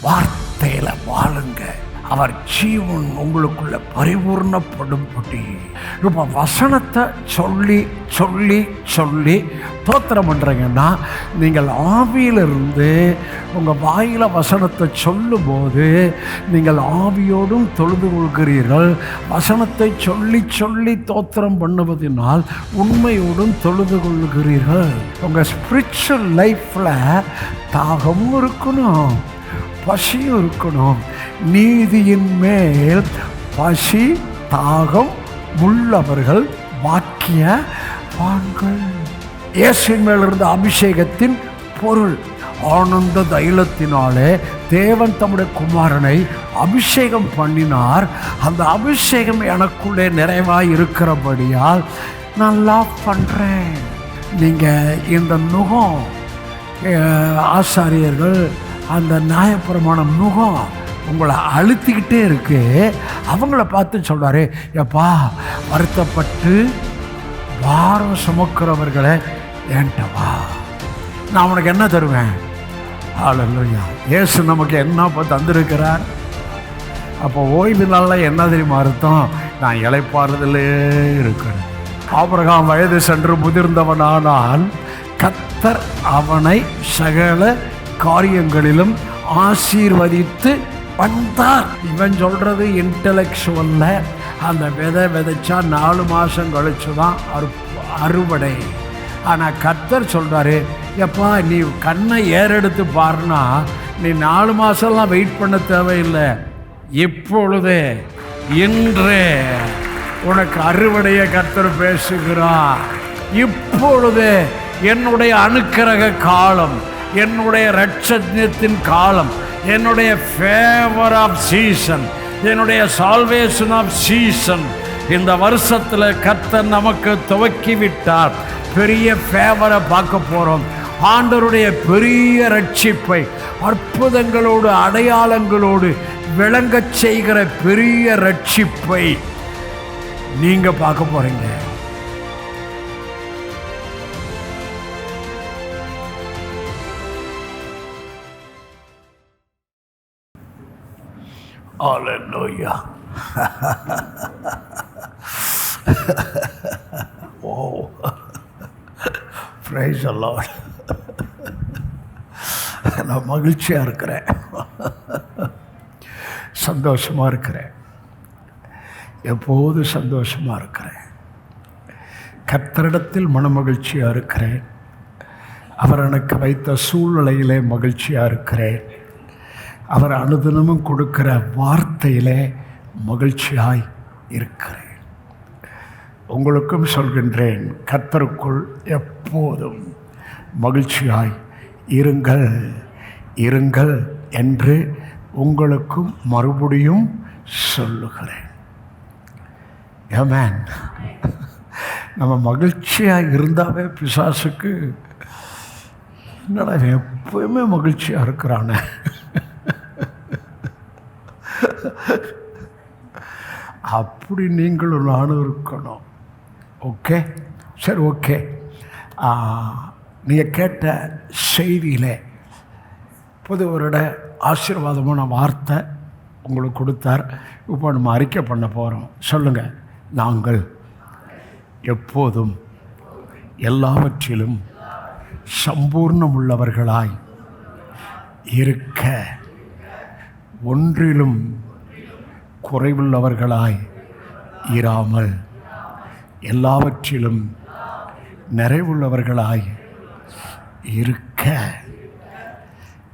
வார்த்தையில வாழுங்க. அவர் ஜீவன் உங்களுக்குள்ள பரிபூர்ணப்படும்படி. இப்போ வசனத்தை சொல்லி சொல்லி சொல்லி தோத்திரம் பண்ணுறீங்கன்னா, நீங்கள் ஆவியிலிருந்து உங்கள் வாயில் வசனத்தை சொல்லும்போது நீங்கள் ஆவியோடும் தொழுது கொள்கிறீர்கள். வசனத்தை சொல்லி சொல்லி தோத்திரம் பண்ணுவதனால் உண்மையோடும் தொழுது கொள்கிறீர்கள். உங்கள் ஸ்பிரிச்சுவல் லைஃப்பில் தாகமும் இருக்கணும், பசியும் இருக்கணும். நீதியின் மேல் பசி தாகம் உள்ளவர்கள் பாக்கியவான்கள். இயேசுவின் மேல் இருந்த அபிஷேகத்தின் பொருள் ஆனந்த தைலத்தினாலே தேவன் தம்முடைய குமாரனை அபிஷேகம் பண்ணினார். அந்த அபிஷேகம் எனக்குள்ளே நிறைவாய் இருக்கிறபடியால் நான் லாப் பண்ணுறேன். நீங்கள் இந்த நுகம் ஆசாரியர்கள் அந்த நியாயப்பிரமாண நுகம் உங்களை அழுத்திக்கிட்டே இருக்கு. அவங்கள பார்த்து சொல்கிறாரு, எப்பா வருத்தப்பட்டு பாரம் சுமக்கிறவர்களை என்கிட்ட வா, நான் உனக்கு என்ன தருவேன். ஹல்லேலூயா. இயேசு நமக்கு என்ன தந்திருக்கிறார். அப்போ ஓய்வு நாளில் என்ன தெரியுமா அர்த்தம்? நான் இளைப்பாறுதலே இருக்கிறேன். ஆபிரகாம் வயது சென்று முதிர்ந்தவனானால் கர்த்தர் அவனை சகல காரியங்களிலும் ஆசீர்வதித்து வந்தார். இவன் சொல்றது இன்டலெக்சுவல்ல. அந்த விதைச்சா 4 மாதம் கழிச்சு தான் அறுவடை. ஆனால் கர்த்தர் சொல்றாரு, எப்பா நீ கண்ணை ஏறெடுத்து பாருன்னா நீ 4 மாதம்லாம் வெயிட் பண்ண தேவையில்லை. இப்பொழுதே இன்றே உனக்கு அறுவடையை கர்த்தர் பேசுகிறார். இப்பொழுதே என்னுடைய அனுக்கிரக காலம், என்னுடைய இரட்சத்தின் காலம், என்னுடைய ஃபேவர் ஆஃப் சீசன், என்னுடைய சால்வேஷன் ஆஃப் சீசன் இந்த வருஷத்தில் கர்த்தர் நமக்கு துவக்கி விட்டார். பெரிய ஃபேவரை பார்க்க போகிறோம். ஆண்டவருடைய பெரிய ரட்சிப்பை அற்புதங்களோடு அடையாளங்களோடு விளங்கச் செய்கிற பெரிய ரட்சிப்பை நீங்கள் பார்க்க போகிறீங்க. Hallelujah. Oh, praise the Lord. நான் மகிழ்ச்சியாக இருக்கிறேன், சந்தோஷமாக இருக்கிறேன், எப்போது சந்தோஷமாக இருக்கிறேன். கர்த்தரிடத்தில் மனமகிழ்ச்சியாக இருக்கிறேன். அவர் எனக்கு வைத்த சூழ்நிலையிலே மகிழ்ச்சியாக இருக்கிறேன். அவர் அனுதினமும் கொடுக்கிற வார்த்தையிலே மகிழ்ச்சியாய் இருக்கிறேன். உங்களுக்கும் சொல்கின்றேன், கர்த்தருக்குள் எப்போதும் மகிழ்ச்சியாய் இருங்கள் இருங்கள் என்று உங்களுக்கும் மறுபடியும் சொல்லுகிறேன். ஆமென். நம்ம மகிழ்ச்சியாக இருந்தாவே பிசாசுக்கு என்னடா எப்பவுமே மகிழ்ச்சியாக இருக்கிறானே, அப்படி நீங்களும் நானும் இருக்கணும். ஓகே, சரி, ஓகே. நீங்கள் கேட்ட செய்தியில் புது வருட ஆசீர்வாதமான வார்த்தை உங்களுக்கு கொடுத்தார். இப்போ நம்ம அறிக்கை பண்ண போகிறோம். சொல்லுங்கள், நாங்கள் எப்போதும் எல்லாவற்றிலும் சம்பூர்ணமுள்ளவர்களாய் இருக்க, ஒன்றிலும் குறைவுள்ளவர்களாய் இராமல் எல்லாவற்றிலும் நிறைவுள்ளவர்களாய் இருக்க,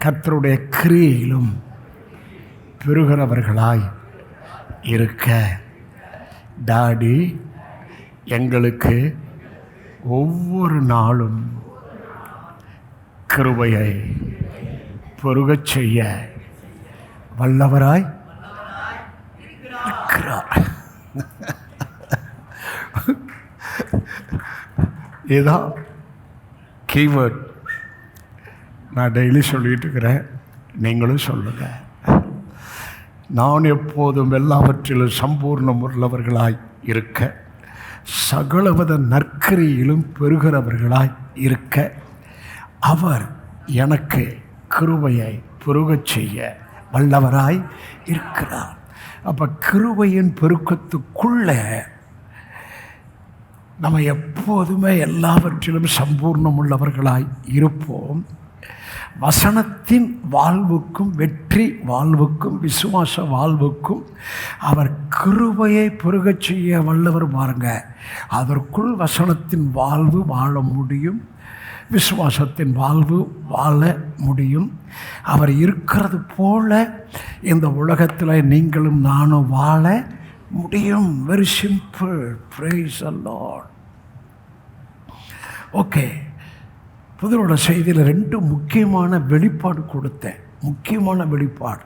கர்த்தருடைய கிரியையிலும் பெருகிறவர்களாய் இருக்க டாடி எங்களுக்கு ஒவ்வொரு நாளும் கிருபையை பெருகச் செய்ய வல்லவராய் இருக்கிறார். இதுதான் கீவேர்ட். நான் டெய்லி சொல்லிகிட்டு இருக்கிறேன், நீங்களும் சொல்லுங்கள். நான் எப்போதும் எல்லாவற்றிலும் சம்பூர்ணம் உள்ளவர்களாய் இருக்க, சகலவித நற்கிரியிலும் பெருகிறவர்களாய் இருக்க, அவர் எனக்கு கிருபையை பெருகச் செய்ய வல்லவராய் இருக்கிறார். அப்போ கிருபையின் பெருக்கத்துக்குள்ளே நம்ம எப்போதுமே எல்லாவற்றிலும் சம்பூர்ணம் உள்ளவர்களாய் இருப்போம். வசனத்தின் வாழ்வுக்கும் வெற்றி வாழ்வுக்கும் விசுவாச வாழ்வுக்கும் அவர் கிருபையை பெருகச் செய்ய வல்லவர். பாருங்க, அதற்குள் வசனத்தின் வாழ்வு வாழ முடியும், விசுவாசத்தின் வாழ்வு வாழ முடியும். அவர் இருக்கிறது போல இந்த உலகத்தில் நீங்களும் நானும் வாழ முடியும். Very simple. Praise the Lord. Okay, புதிரோட செய்தியில் 2 முக்கியமான வெளிப்பாடு கொடுத்தேன். முக்கியமான வெளிப்பாடு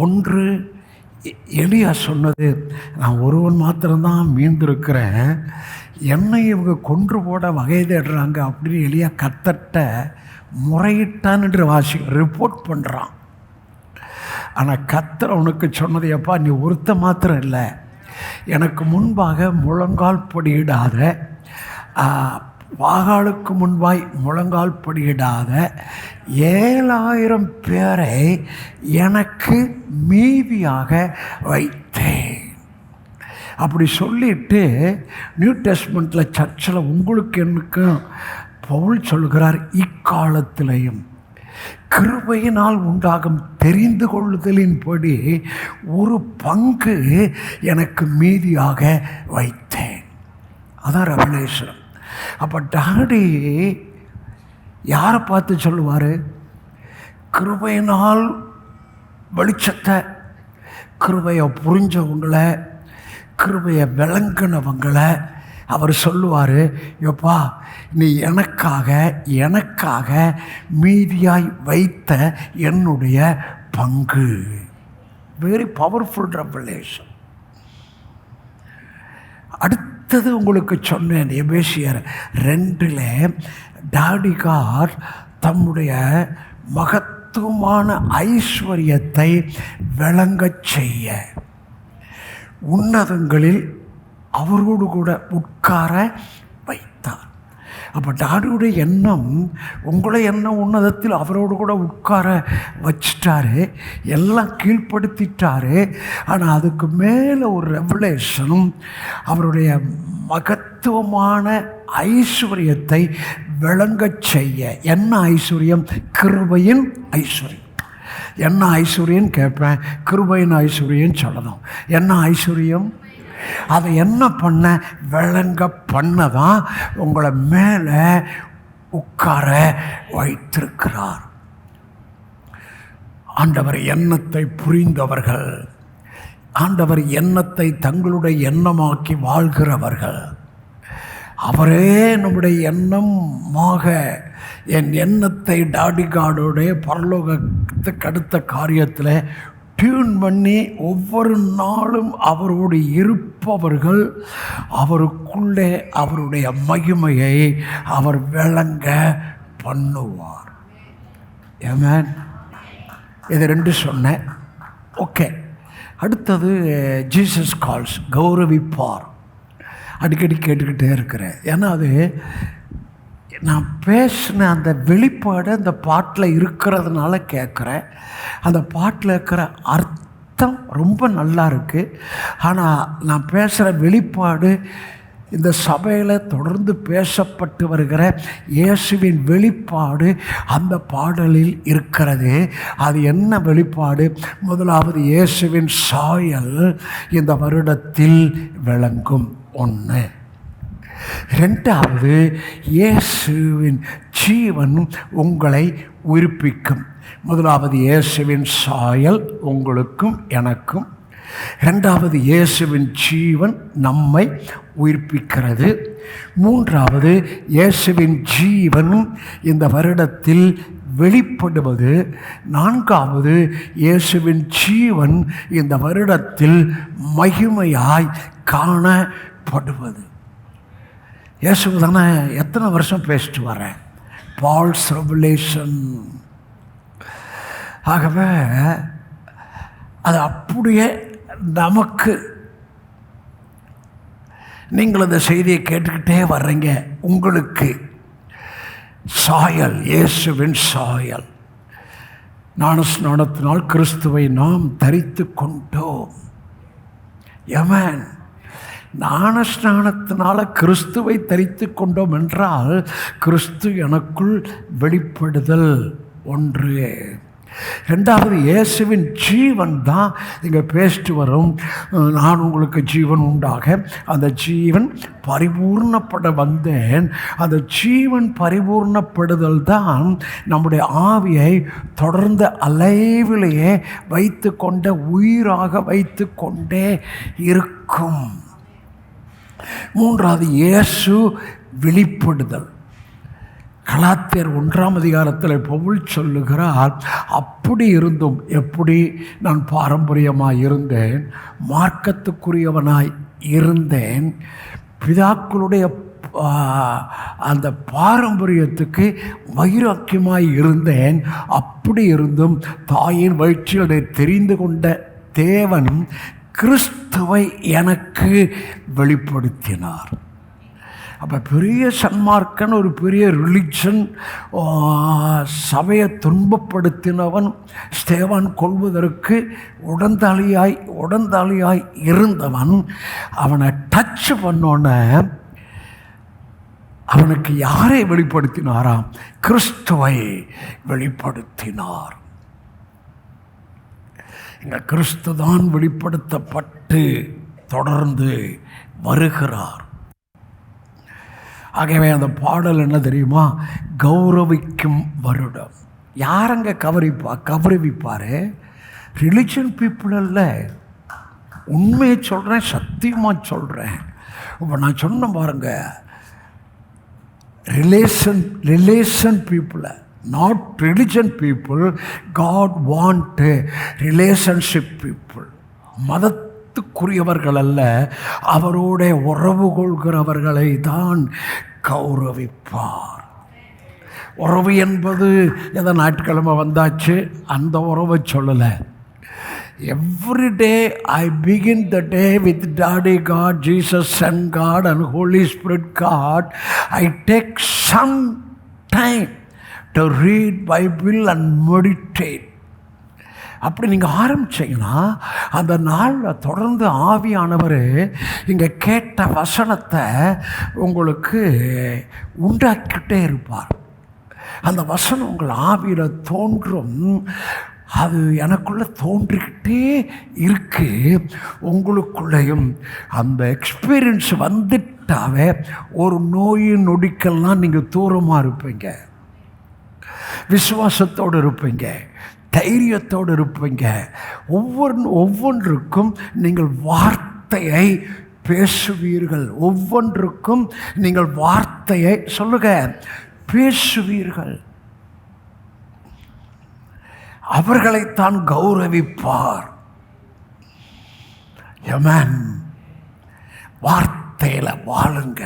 ஒன்று, எலியா சொன்னது, நான் ஒருவன் மாத்திரம்தான் மீந்திருக்கிறேன், என்னை இவங்க கொன்று போட வகை தேடுறாங்க அப்படின்னு எலியா கர்த்தர்ட்ட முறையிட்டான் என்று ரிப்போர்ட் பண்ணுறான். ஆனால் கர்த்தர் அவனுக்கு சொன்னது, எப்பா நீ ஒருத்த மாத்திரம் இல்லை, எனக்கு முன்பாக முழங்கால் படியிடாத, வாகாலுக்கு முன்பாய் முழங்கால் படியிடாத 7000 பேரை எனக்கு மீதியாக வைத்தேன். அப்படி சொல்லிட்டு நியூ டெஸ்ட்மெண்ட்டில் சர்ச்சில் உங்களுக்கு எனக்கும் பவுல் சொல்கிறார், இக்காலத்திலையும் கிருபையினால் உண்டாகும் தெரிந்து கொள்ளுதலின்படி ஒரு பங்கு எனக்கு மீதியாக வைத்தேன். அதான் ரெவலேஷன். அப்போ டாடி யாரை பார்த்து சொல்லுவார்? கிருபையினால் வெளிச்சத்தை, கிருபையை புரிஞ்சவங்களை, கிருபையை விளங்கினவங்களை அவர் சொல்லுவார், எப்பா நீ எனக்காக மீதியாய் வைத்த என்னுடைய பங்கு. Very powerful revelation. அடுத்தது உங்களுக்கு சொன்னேன், எபேசியர் 2 டாடிகார் தம்முடைய மகத்துவமான ஐஸ்வர்யத்தை விளங்கச் செய்ய உன்னதங்களில் அவரோடு கூட உட்கார வைத்தார். அப்போ டாடியுடைய எண்ணம், உங்களை எண்ணம் உன்னதத்தில் அவரோடு கூட உட்கார வச்சிட்டாரு, எல்லாம் கீழ்ப்படுத்திட்டாரு. ஆனால் அதுக்கு மேலே ஒரு ரெவலேஷனும் அவருடைய மகத்துவமான ஐஸ்வர்யத்தை விளங்கச் செய்ய. என்ன ஐஸ்வர்யம்? கிருபையின் ஐஸ்வர்யம். என்ன ஐஸ்வர்யம் கேட்பேன், கிருபையின் ஐஸ்வர்யம் சொல்லணும். என்ன ஐஸ்வர்யம்? அதை என்ன பண்ண? விளங்க பண்ணதான் உங்களை மேலே உட்கார வைத்திருக்கிறார். ஆண்டவர் எண்ணத்தை புரிந்தவர்கள், ஆண்டவர் எண்ணத்தை தங்களுடைய எண்ணமாக்கி வாழ்கிறவர்கள், அவரே நம்முடைய எண்ணமாக, என் எண்ணத்தை டாடிகார்டோடைய பரலோகத்துக்கு அடுத்த காரியத்தில் டியூன் பண்ணி ஒவ்வொரு நாளும் அவரோடு இருப்பவர்கள், அவருக்குள்ளே அவருடைய மகிமையை அவர் விளங்க பண்ணுவார். ஆமென். இது 2 சொன்னேன். ஓகே, அடுத்தது ஜீசஸ் கால்ஸ், கௌரவிப்பார். அடிக்கடி கேட்டுக்கிட்டே இருக்கிறேன். ஏன்னா அது நான் பேசின அந்த வெளிப்பாடு அந்த பாட்டில் இருக்கிறதுனால கேட்குறேன். அந்த பாட்டில் இருக்கிற அர்த்தம் ரொம்ப நல்லா இருக்குது. ஆனால் நான் பேசுகிற வெளிப்பாடு இந்த சபையில் தொடர்ந்து பேசப்பட்டு வருகிற இயேசுவின் வெளிப்பாடு அந்த பாடலில் இருக்கிறது. அது என்ன வெளிப்பாடு? முதலாவது, இயேசுவின் சாயல் இந்த வருடத்தில் விளங்கும். 1. 2வது, இயேசுவின் ஜீவன் உங்களை உயிர்ப்பிக்கும். முதலாவது, இயேசுவின் சாயல் உங்களுக்கும் எனக்கும். 2வது, இயேசுவின் ஜீவன் நம்மை உயிர்ப்பிக்கிறது. 3வது, இயேசுவின் ஜீவன் இந்த வருடத்தில் வெளிப்படுவது. 4வது, இயேசுவின் ஜீவன் இந்த வருடத்தில் மகிமையாய் காணப்படுவது. இயேசு தானே எத்தனை வருஷம் பேசிட்டு வரேன், பால்ஸ் ரெவலேஷன். ஆகவே அது அப்படியே நமக்கு, நீங்கள் அந்த செய்தியை கேட்டுக்கிட்டே வர்றீங்க, உங்களுக்கு சாயல், இயேசுவின் சாயல். ஞானஸ்நானத்தினால் கிறிஸ்துவை நாம் தரித்து கொண்டோம். ஆமென். ஞானஸ்நானத்தினால கிறிஸ்துவை தரித்து கொண்டோம் என்றால் கிறிஸ்து எனக்குள் வெளிப்படுதல் ஒன்று. ரெண்டாவது, இயேசுவின் ஜீவன் தான் இங்கே பேசிட்டு வரும். நான் உங்களுக்கு ஜீவன் உண்டாக அந்த ஜீவன் பரிபூர்ணப்பட வந்தேன். அந்த ஜீவன் பரிபூர்ணப்படுதல் தான் நம்முடைய ஆவியை தொடர்ந்து அலைவிலேயே வைத்து கொண்ட உயிராக வைத்து கொண்டே இருக்கும். மூன்றாவது, இயேசு வெளிப்படுதல். கலாத்தியர் 1ஆம் அதிகாரத்தில் பவுல் சொல்லுகிறார், அப்படி இருந்தும், எப்படி நான் பாரம்பரியமாய் இருந்தேன், மார்க்கத்துக்குரியவனாய் இருந்தேன், பிதாக்களுடைய அந்த பாரம்பரியத்துக்கு வைராக்கியமாய் இருந்தேன், அப்படி இருந்தும் தாயின் வயிற்றில் தெரிந்து கொண்ட தேவன் கிறிஸ்துவை எனக்கு வெளிப்படுத்தினார். அப்போ பெரிய சன்மார்க்கன், ஒரு பெரிய ரிலிஜன், சபையை துன்பப்படுத்தினவன், ஸ்தேவான் கொள்வதற்கு உடந்தாளியாய் இருந்தவன், அவனை டச் பண்ணோன்னே அவனுக்கு யாரை வெளிப்படுத்தினாராம்? கிறிஸ்துவை வெளிப்படுத்தினார். இங்கே கிறிஸ்து தான் வெளிப்படுத்தப்பட்டு தொடர்ந்து வருகிறார். ஆகவே அந்த பாடல் என்ன தெரியுமா? கௌரவிக்கும் வருடம். யாரங்க கௌரவிப்பார்? ரிலிஜன் பீப்புள் அல்ல. உண்மையை சொல்கிறேன், சத்தியமாக சொல்கிறேன். இப்போ நான் சொன்ன பாருங்க, ரிலேஷன் பீப்புளை, not religion people. God want relationship people. மதத்துக்குரியவர்கள் அல்ல, அவரோட உறவு கொள்கிறவர்களை தான் கௌரவிப்பார். உறவு என்பது எதை ஞாயிற்றுக்கிழமை வந்தாச்சு அந்த உறவை சொல்லலை. Every day I begin the day with Daddy God, Jesus Son God and Holy Spirit God. I take some time to read Bible and meditate. அப்படி நீங்கள் ஆரம்பிச்சிங்கன்னா அந்த நாளில் தொடர்ந்து ஆவியானவர் இங்கே கேட்ட வசனத்தை உங்களுக்கு உண்டாக்கிட்டே இருப்பார். அந்த வசனம் உங்கள் ஆவியில் தோன்றும். அது எனக்குள்ளே தோன்றிக்கிட்டே இருக்கு. உங்களுக்குள்ளேயும் அந்த எக்ஸ்பீரியன்ஸ் வந்துட்டாவே ஒரு நோயின் நொடிக்கெல்லாம் நீங்கள் தூரமாக இருப்பீங்க, விசுவாசத்தோடு இருப்பீங்க, தைரியத்தோடு இருப்பீங்க. ஒவ்வொன்றுக்கும் நீங்கள் வார்த்தையை பேசுவீர்கள். ஒவ்வொன்றுக்கும் நீங்கள் வார்த்தையை சொல்லுங்க, பேசுவீர்கள். அவர்களைத்தான் கௌரவிப்பார். ஆமென். வார்த்தையில் வாழுங்க.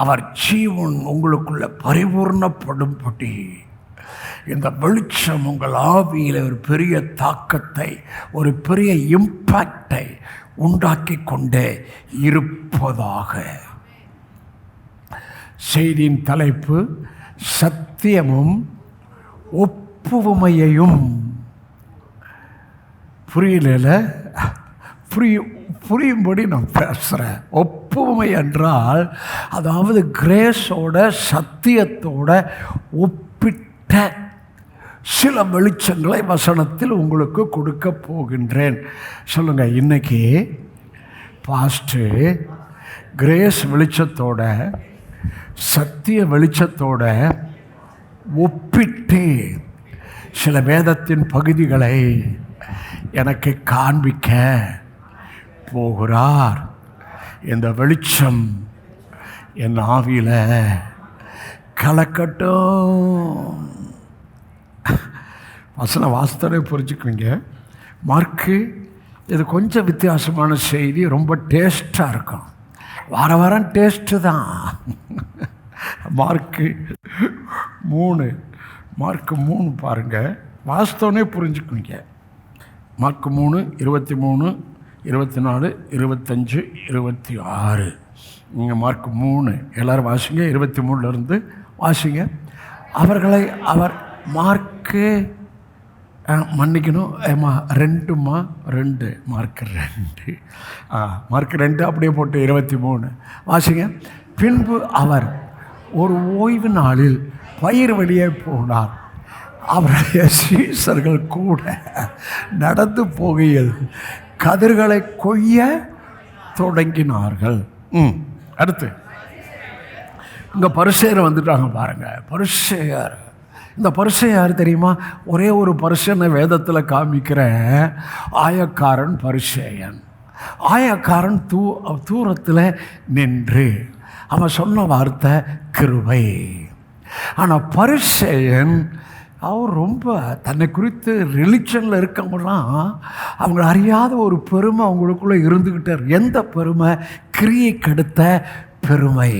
அவர் ஜீவன் உங்களுக்குள்ள பரிபூர்ணப்படும்படி இந்த வெளிச்சம் உங்கள் ஆவியில் ஒரு பெரிய தாக்கத்தை, ஒரு பெரிய இம்பேக்டை உண்டாக்கி கொண்டே இருப்பதாக. செய்தியின் தலைப்பு சத்தியமும் ஒப்புமையையும். புரியல? புரியும்படி நான் பேசுகிறேன். ஒப்புமை என்றால் அதாவது கிரேஸோட சத்தியத்தோட ஒப்பிட்ட சில வெளிச்சங்களை வசனத்தில் உங்களுக்கு கொடுக்க போகின்றேன். சொல்லுங்கள், இன்னைக்கு பாஸ்ட்டு கிரேஸ் வெளிச்சத்தோட சத்திய வெளிச்சத்தோட ஒப்பிட்டு சில வேதத்தின் பகுதிகளை எனக்கு காண்பிக்க போகிறார். இந்த வெளிச்சம் என் ஆவியில் கலக்கட்டும். வசன வாசத்தோட புரிஞ்சுக்குவீங்க. மார்க்கு இது கொஞ்சம் வித்தியாசமான செய்தி, ரொம்ப டேஸ்டாக இருக்கும். வாரம் டேஸ்ட்டு தான். மார்க்கு 3 பாருங்கள், வாஸ்தவனே புரிஞ்சுக்குவீங்க. மார்க்கு 3, 23, 24, 25, 26. நீங்கள் மார்க்கு 3 எல்லோரும் வாசிங்க. 23 வாசிங்க. அவர்களை அவர் மார்க்கு மன்னிக்கணும் ஏம்மா 2ம்மா 2 மார்க்கு 2 மார்க்கு 2 அப்படியே போட்டு 23 வாசிங்க. பின்பு அவர் ஒரு ஓய்வு நாளில் பயிர் வெளியே போனார். அவருடைய சீசர்கள் கூட நடந்து போகையில் கதிர்களை கொய்ய தொடங்கினார்கள். அடுத்து இங்கே பரிசேயர் வந்துட்டாங்க பாருங்க. பரிசேயர், இந்த பரிசேயர் யார் தெரியுமா? ஒரே ஒரு பரிசேயனை வேதத்தில் காமிக்கிற ஆயக்காரன் பரிசேயன். ஆயக்காரன் தூரத்தில் நின்று அவன் சொன்ன வார்த்தை கிருபை. ஆனால் பரிசேயன் அவர் ரொம்ப தன்னை குறித்து ரிலிஜனில் இருக்கவங்களாம் அவங்கள அறியாத ஒரு பெருமை அவங்களுக்குள்ளே இருந்துக்கிட்டார். எந்த பெருமை? கிரியை கெடுத்த பெருமை.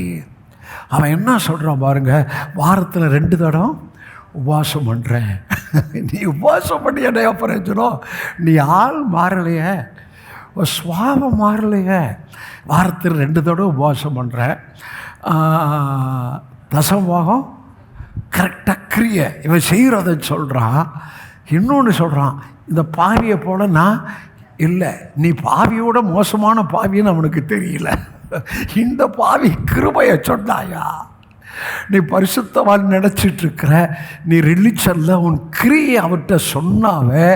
அவன் என்ன சொல்கிறான் பாருங்க, வாரத்தில் 2 தடவை உபவாசம் பண்ணுறேன். நீ உபவாசம் பண்ணி என்ன பிரயோஜனம்? நீ ஆள் மாறலையே, சுவாபம் மாறலையே. வாரத்தில் 2 தடவை உபவாசம் பண்ணுறேன், தசமபாகம் கரெக்டாக கிரியை இவன் செய்கிறத சொல்கிறான். இன்னொன்று சொல்கிறான், இந்த பாவியை போல நான் இல்லை, நீ பாவியோட மோசமான பாவின்னு அவனுக்கு தெரியல. இந்த பாவி கிருபையை சொன்னாயா? நீ பரிசுத்தவான் நினச்சிட்ருக்கிற, நீ ரிலிஜனில் உன் கிரியை அவர்கிட்ட சொன்னாவே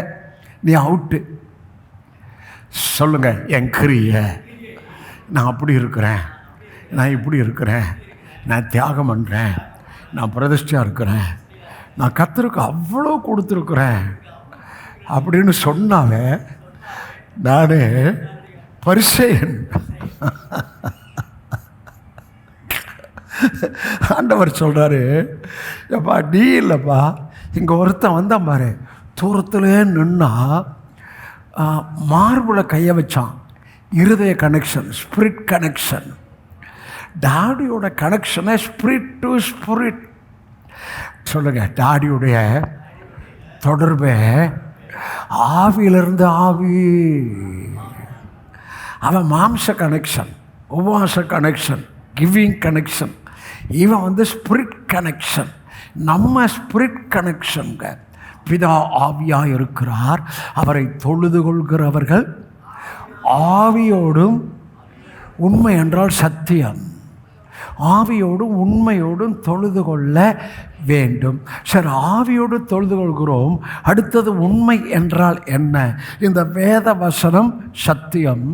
நீ அவுட்டு. சொல்லுங்க, என் கிரியை நான் அப்படி இருக்கிறேன், நான் இப்படி இருக்கிறேன், நான் தியாகம் பண்ணுறேன், நான் பிரதிஷ்டையாக இருக்கிறேன், நான் கர்த்தருக்கு அவ்வளோ கொடுத்துருக்குறேன் அப்படின்னு சொன்னாவே நான் பரிசேயன். ஆண்டவர் சொல்கிறாரு, எப்பா நீ இல்லைப்பா, இங்கே ஒருத்தன் வந்தான் பாரு, தூரத்துலேயே நின்னா மார்பில் கையை வச்சான். இருதய கனெக்ஷன், ஸ்பிரிட் கனெக்ஷன். டாடியோட கனெக்ஷனை ஸ்பிரிட் டு ஸ்பிரிட். சொல்லுங்க, டாடியுடைய தொடர்பை ஆவியிலிருந்து ஆவி. அவன் மாம்ச கனெக்ஷன், உபவாச கனெக்ஷன், கிவிங் கனெக்ஷன். இவன் ஸ்பிரிட் கனெக்ஷன். நம்ம ஸ்பிரிட் கனெக்ஷனுங்க. பிதா ஆவியாக இருக்கிறார், அவரை தொழுது கொள்கிறவர்கள் ஆவியோடும், உண்மை என்றால் சத்தியம், ஆவியோடும் உண்மையோடும் தொழுது கொள்ள வேண்டும். சரி, ஆவியோடு தொழுது கொள்கிறோம். அடுத்தது உண்மை என்றால் என்ன? இந்த வேத வசனம் சத்தியம்,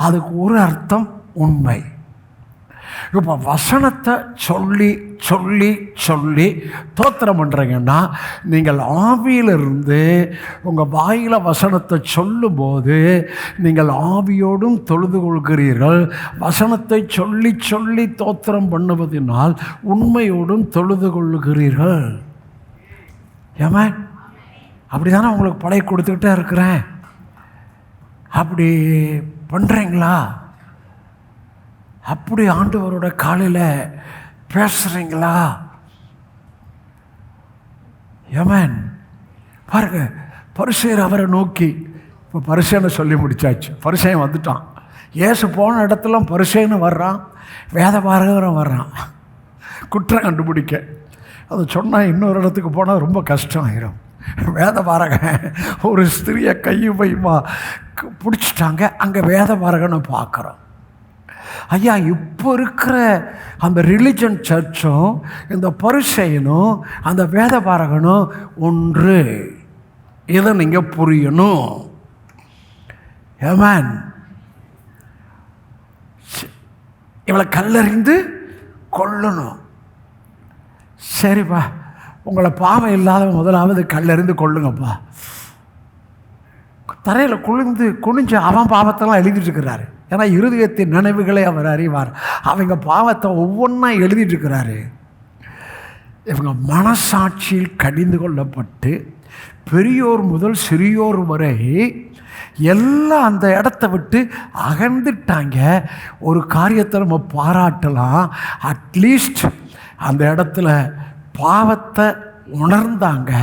அதுக்கு ஒரு அர்த்தம் உண்மை. இப்போ வசனத்தை சொல்லி சொல்லி சொல்லி தோத்திரம் பண்ணுறீங்கன்னா, நீங்கள் ஆவியிலிருந்து உங்கள் வாயில் வசனத்தை சொல்லும்போது நீங்கள் ஆவியோடும் தொழுது கொள்கிறீர்கள். வசனத்தை சொல்லி சொல்லி தோத்திரம் பண்ணுவதனால் உண்மையோடும் தொழுது கொள்ளுகிறீர்கள். ஏமா அப்படி தானே உங்களுக்கு பழகி கொடுத்துக்கிட்டே இருக்கிறேன். அப்படி பண்ணுறீங்களா? அப்படி ஆண்டவரோட காலையில் பேசுகிறீங்களா? ஏமேன். பாருங்க, பரிசேயர் அவரை நோக்கி, இப்போ பரிசேயனை சொல்லி முடிச்சாச்சு. பரிசேயன் வந்துட்டான். இயேசு போன இடத்துல பரிசேயனு வர்றான், வேதபாரகரும் வர்றான் குற்றம் கண்டுபிடிக்க. அதை சொன்னால் இன்னொரு இடத்துக்கு போனால் ரொம்ப கஷ்டம் ஆயிரும். வேதபாரகன் ஒரு ஸ்திரியை கையும் பையுமா பிடிச்சிட்டாங்க. அங்கே வேதபாரகனை பார்க்குறோம். ஐயா, இப்போ இருக்கிற அந்த ரிலிஜன் சர்ச்சும் இந்த பரிசேயனும் அந்த வேதபாரகனும் ஒன்று. இதை நீங்கள் புரியணும். ஏமேன். இவளை கல்லறிந்து கொல்லணும். சரிப்பா, உங்களை பாவம் இல்லாத முதலாவது கல்லறிந்து கொள்ளுங்கப்பா. தரையில் குனிஞ்சு அவன் பாவத்தெல்லாம் எழுதிட்டு இருக்கிறாரு. ஏன்னா இருதயத்தின் நினைவுகளை அவர் அறிவார். அவங்க பாவத்தை ஒவ்வொன்றா எழுதிட்டு இருக்கிறாரு. இவங்க மனசாட்சியில் கடிந்து கொள்ளப்பட்டு பெரியோர் முதல் சிறியோர் வரை எல்லாம் அந்த இடத்த விட்டு அகழ்ந்துட்டாங்க. ஒரு காரியத்தை நம்ம பாராட்டலாம், அட்லீஸ்ட் அந்த இடத்துல பாவத்தை உணர்ந்தாங்க,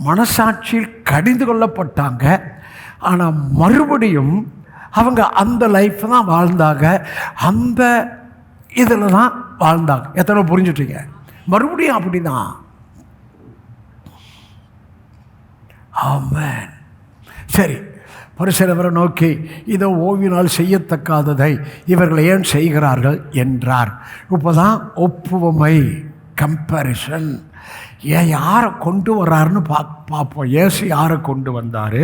மனசாட்சியில் கடிந்து கொள்ளப்பட்டாங்க. ஆனால் மறுபடியும் அவங்க அந்த லைஃப் தான் வாழ்ந்தாங்க, அந்த இதில் தான் வாழ்ந்தாங்க. எத்தனை புரிஞ்சுட்டீங்க? மறுபடியும் அப்படி தான். ஆமென். சரி, பரிசேயரை நோக்கி இதோ ஓவினால் செய்யத்தக்காததை இவர்கள் ஏன் செய்கிறார்கள் என்றார். இப்போதான் ஒப்புவமை, கம்பேரிசன். யாரை கொண்டு வர்றாருன்னு பார்ப்போம். இயேசு யாரை கொண்டு வந்தார்?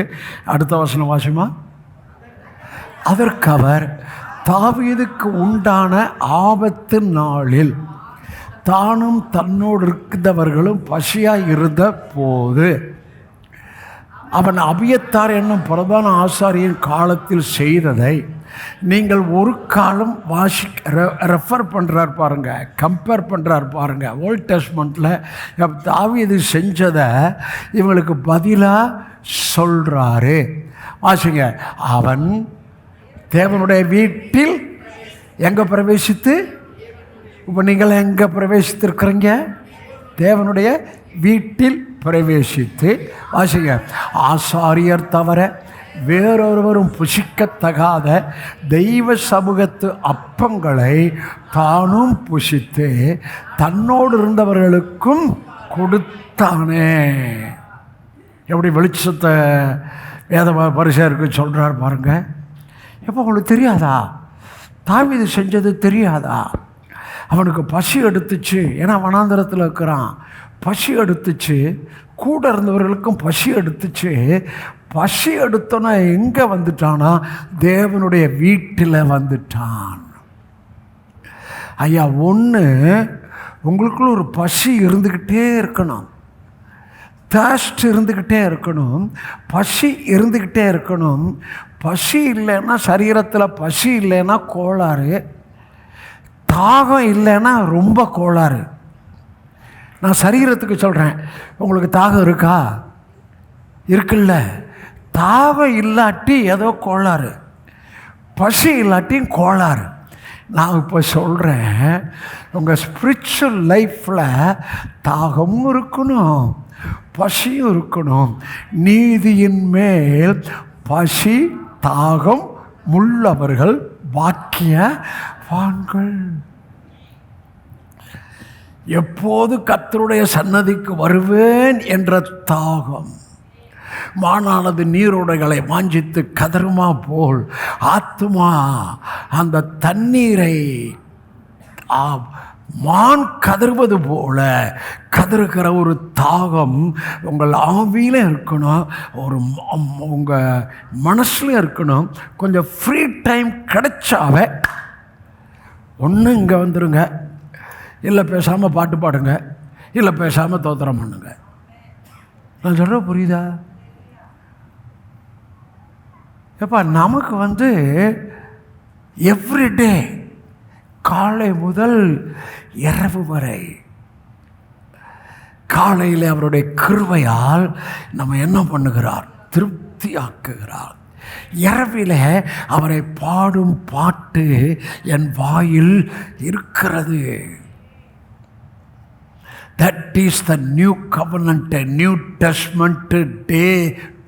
அடுத்த வசனம் வாசிமா. அதற்கு அவர், தாவீதுக்கு உண்டான ஆபத்து நாளில் தானும் தன்னோடு இருந்தவர்களும் பசியாய் இருந்த போது அவன் அபியத்தார் என்னும் பிரதான ஆசாரியின் காலத்தில் செய்ததை நீங்கள் ஒரு காலம் ரெஃபர் பண்ணுறார் பாருங்க, கம்பேர் பண்ணுறார் பாருங்க. ஓல்ட் டெஸ்ட்மெண்ட்டில் தாவீது செஞ்சதை இவங்களுக்கு பதிலாக சொல்கிறாரு. வாசிங்க. அவன் தேவனுடைய வீட்டில் எங்கே பிரவேசித்து, இப்போ நீங்கள் எங்கே பிரவேசித்திருக்கிறீங்க? தேவனுடைய வீட்டில் பிரவேசித்து. வாசிங்க. ஆசாரியர் தவிர வேறொருவரும் புசிக்கத்தகாத தெய்வ சமூகத்து அப்பங்களை தானும் புசித்து தன்னோடு இருந்தவர்களுக்கும் கொடுத்தானே. எப்படி வெளிச்சத்தை வேத பரிசேயருக்கு சொல்கிறார் பாருங்க. எப்போ உங்களுக்கு தெரியாதா? தாவீது செஞ்சது தெரியாதா? அவனுக்கு பசி எடுத்துச்சு, ஏன்னா வனாந்தரத்தில் இருக்கிறான். பசி எடுத்துச்சு, கூட இருந்தவர்களுக்கும் பசி எடுத்துச்சு. பசி எடுத்தோன்னா எங்கே வந்துட்டானா? தேவனுடைய வீட்டில் வந்துட்டான். ஐயா, ஒன்று உங்களுக்குள்ள ஒரு பசி இருந்துக்கிட்டே இருக்கணும், தாஸ்ட் இருந்துக்கிட்டே இருக்கணும், பசி இருந்துக்கிட்டே இருக்கணும். பசி இல்லைன்னா, சரீரத்தில் பசி இல்லைன்னா கோளாறு, தாகம் இல்லைன்னா ரொம்ப கோளாறு. நான் சரீரத்துக்கு சொல்கிறேன். உங்களுக்கு தாகம் இருக்கா? இருக்குல்ல. தாகம் இல்லாட்டி ஏதோ கோளாறு, பசி இல்லாட்டியும் கோளாறு. நான் இப்போ சொல்கிறேன், உங்கள் ஸ்பிரிச்சுவல் லைஃப்பில் தாகமும் இருக்கணும், பசியும் இருக்கணும். நீதியின் மேல் பசி தாகம் உள்ளவர்கள் பாக்கியவான்கள். எப்போது கர்த்தருடைய சன்னதிக்கு வருவேன் என்ற தாகம், மானானது நீரோடைகளை வாஞ்சித்து கதறுமா போல் ஆத்துமா அந்த தண்ணீரை மான் கதறுவது போல கதறுகிற ஒரு தாகம் உங்கள் ஆவியில இருக்கணும், ஒரு உங்கள் மனசுல இருக்கணும். கொஞ்சம் ஃப்ரீ டைம் கிடைச்சாவே ஒன்று இங்கே வந்துடுங்க, இல்லை பேசாமல் பாட்டு பாடுங்க, இல்லை பேசாமல் தோத்திரம் பண்ணுங்க. நான் சொல்கிற புரியுதா? எப்பா, நமக்கு எவ்ரிடே காலை முதல் இரவு வரை காலையில் அவருடைய கிருபையால் நம்ம என்ன பண்ணுகிறார்? திருப்தி ஆக்குகிறார். இரவிலே அவரை பாடும் பாட்டு என் வாயில் இருக்கிறது. That is the new covenant, a new testament day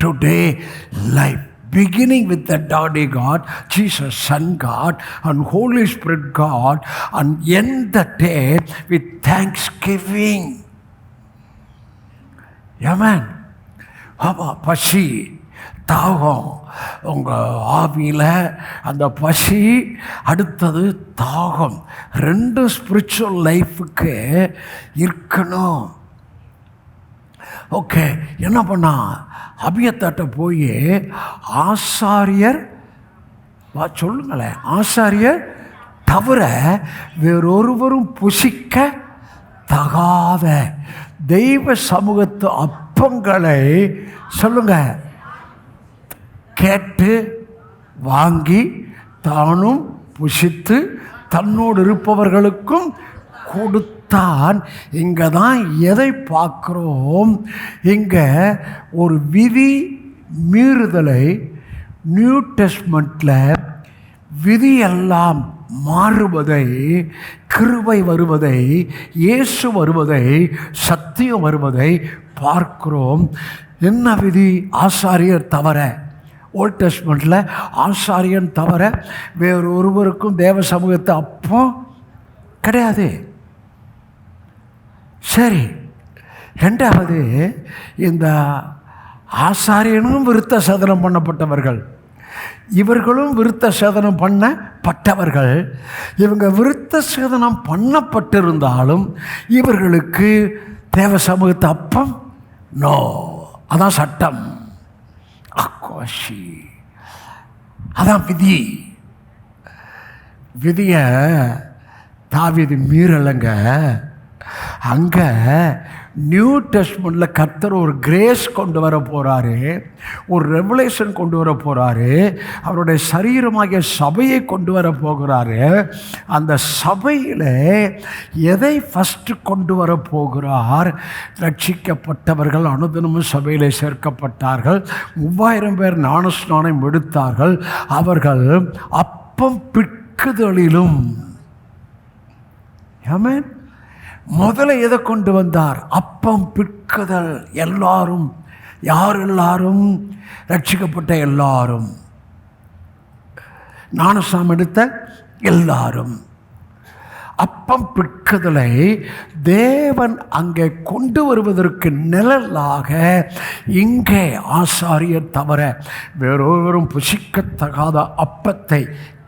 to day life. Beginning with the Daddy God, Jesus Son God, and Holy Spirit God, and end the day with thanksgiving. Amen. பசி தாகம் உங்கள் ஆவியில், அந்த பசி அடுத்தது தாகம், ரெண்டு spiritual லைஃபுக்கு இருக்கணும். ஓகே, என்ன பண்ணா? அபியத்தாட்ட போய் ஆசாரியர் சொல்லுங்களேன், ஆசாரியர் தவிர வேறொருவரும் புசிக்க தகாத தெய்வ சமூகத்து அப்பங்களை சொல்லுங்க கேட்டு வாங்கி தானும் புசித்து தன்னோடு இருப்பவர்களுக்கும் கொடுத்தான். இங்கே தான் எதை பார்க்குறோம்? இங்கே ஒரு விதி மீறுதலை நியூ டெஸ்ட்மெண்ட்டில் விதியெல்லாம் மாறுவதை, கிருபை வருவதை, இயேசு வருவதை, சத்தியம் வருவதை பார்க்கிறோம். என்ன விதி? ஆசாரியர் தவிர, ஓல்ட் டெஸ்ட்மெண்ட்டில் ஆசாரியன் தவிர வேறொருவருக்கும் தேவ சமூகத்தை அப்போ கிடையாது. சரி, ரெண்டாவது இந்த ஆசாரியனும் விருத்த சேதனம் பண்ணப்பட்டவர்கள், இவர்களும் விருத்த சேதனம் பண்ணப்பட்டவர்கள். இவங்க விருத்த சேதனம் பண்ணப்பட்டிருந்தாலும் இவர்களுக்கு தேவ சமூகத்து அப்பம் நோ. அதான் சட்டம், அக்கோஷி, அதான் விதி. விதியை தாவீது மீறலைங்க. அங்கே நியூ டெஸ்ட்மெண்ட்டில் கர்த்தர் ஒரு கிரேஸ் கொண்டு வர போகிறாரு, ஒரு ரெவலேஷன் கொண்டு வர போகிறாரு, அவருடைய சரீரமாகிய சபையை கொண்டு வர போகிறாரு. அந்த சபையில் எதை ஃபஸ்ட்டு கொண்டு வர போகிறார்? ரட்சிக்கப்பட்டவர்கள் அனுதினமும் சபையில் சேர்க்கப்பட்டார்கள். 3000 பேர் ஞானஸ்நானம் எடுத்தார்கள். அவர்கள் அப்பம் பிட்குதலிலும், ஆமென், முதல்ல எதை கொண்டு வந்தார்? அப்பம் பிட்குதல். எல்லாரும், யார் எல்லாரும்? ரட்சிக்கப்பட்ட எல்லாரும், ஞானஸ்நானம் எடுத்த எல்லாரும். அப்பம் பிட்குதலை தேவன் அங்கே கொண்டு வருவதற்கு நிழலாக இங்கே ஆசாரியர் தவிர வேறொருவரும் புசிக்கத்தகாத அப்பத்தை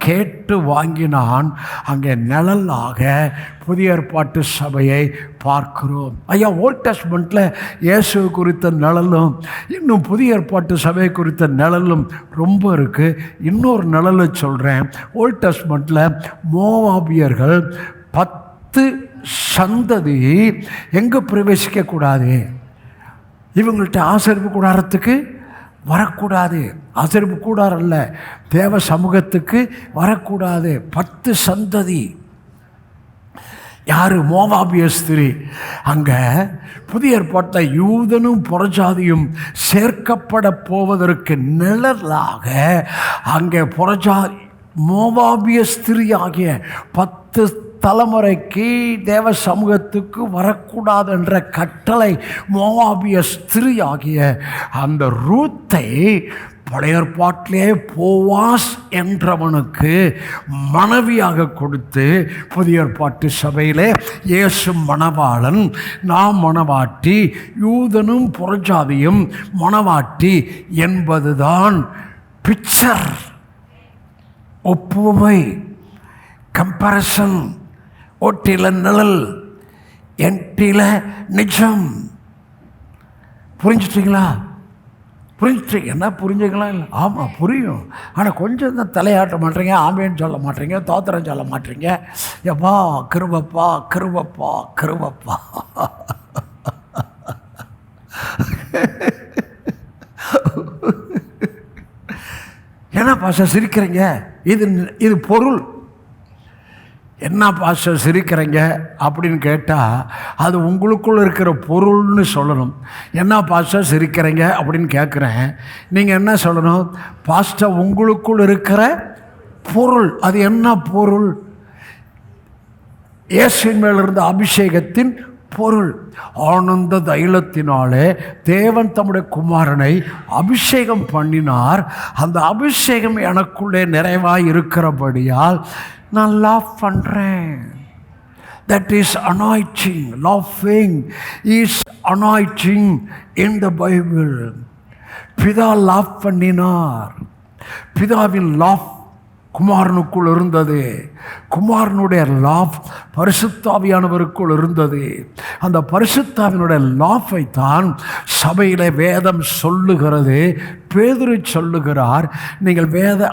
கேட்டு வாங்கினான். அங்கே நிழலாக புதிய ஏற்பாட்டு சபையை பார்க்கிறோம். ஐயா, ஓல்ட் டெஸ்ட்மெண்ட்டில் இயேசு குறித்த நிழலும் இன்னும் புதிய ஏற்பாட்டு சபை குறித்த நிழலும் ரொம்ப இருக்குது. இன்னொரு நிழலை சொல்கிறேன். ஓல்ட் டெஸ்ட்மெண்ட்டில் மோவாபியர்கள் 10 சந்ததி எங்கே பிரவேசிக்கக்கூடாது? இவங்கள்ட்ட ஆசரிப்பு கூடாரத்துக்கு வரக்கூடாது. ஆசரிப்பு கூடாரம் இல்லை, தேவ சமூகத்துக்கு வரக்கூடாது. 10 சந்ததி. யார்? மோவாபிய ஸ்திரீ. அங்கே புதிய ஏற்பாட்டில் யூதனும் புறஜாதியும் சேர்க்கப்பட போவதற்கு நிழலாக அங்கே புறஜாதி மோவாபிய ஸ்திரீ ஆகிய 10 தலைமுறைக்கு தேவ சமூகத்துக்கு வரக்கூடாது என்ற கட்டளை மோவாபிய ஸ்திரீ ஆகிய அந்த ரூத்தை பழைய ஏற்பாட்டிலே போவாஸ் என்றவனுக்கு மனைவியாக கொடுத்து புதிய ஏற்பாட்டு சபையிலே இயேசு மணவாளன், நாம் மணவாட்டி, யூதனும் புறஜாதியும் மணவாட்டி என்பதுதான் பிக்சர், ஒப்புமை, கம்பேரிசன். ஒட்டில நிழல், என்டில நிஜம். புரிஞ்சுட்டீங்களா? புரிஞ்சுட்டீங்க? என்ன புரிஞ்சுங்களா? இல்லை, ஆமாம் புரியும். ஆனால் கொஞ்சம் தான் தலையாட்ட மாட்டீங்க, ஆமேன்னு சொல்ல மாட்டீங்க, தோத்திரம் சொல்ல மாட்டீங்க. எப்பா கிருபப்பா கிருபப்பா கிருபப்பா. என்ன பாஸ்டர் சிரிக்கிறீங்க? இது பொருள். என்ன பாஸ்டர் சிரிக்கிறீங்க அப்படின்னு கேட்டால் அது உங்களுக்குள்ள இருக்கிற பொருள்னு சொல்லணும். என்ன பாஸ்டர் சிரிக்கிறீங்க அப்படின்னு கேட்குறேன், நீங்கள் என்ன சொல்லணும்? பாஸ்டர் உங்களுக்குள் இருக்கிற பொருள். அது என்ன பொருள்? இயேசுவின் மேல் இருந்த அபிஷேகத்தின் பொருள். ஆனந்த தைலத்தினாலே தேவன் தம்முடைய குமாரனை அபிஷேகம் பண்ணினார். அந்த அபிஷேகம் எனக்குள்ளே நிறைவாய் இருக்கிறபடியால் நான் லாஃப் பண்ணுறேன். That is அனாயிட்டிங். லாஃபிங் is அனாயிட்டிங் in the Bible. பிதா லாஃப் பண்ணினார். பிதாவின் லாஃப் குமாரனுக்குள் இருந்தது. குமாரனுடைய லாஃப் பரிசுத்தாவியானவருக்குள் இருந்தது. அந்த பரிசுத்தாவினுடைய லாஃபை தான் சபையிலே வேதம் சொல்லுகிறது. பேதுரு சொல்லுகிறார், நீங்கள்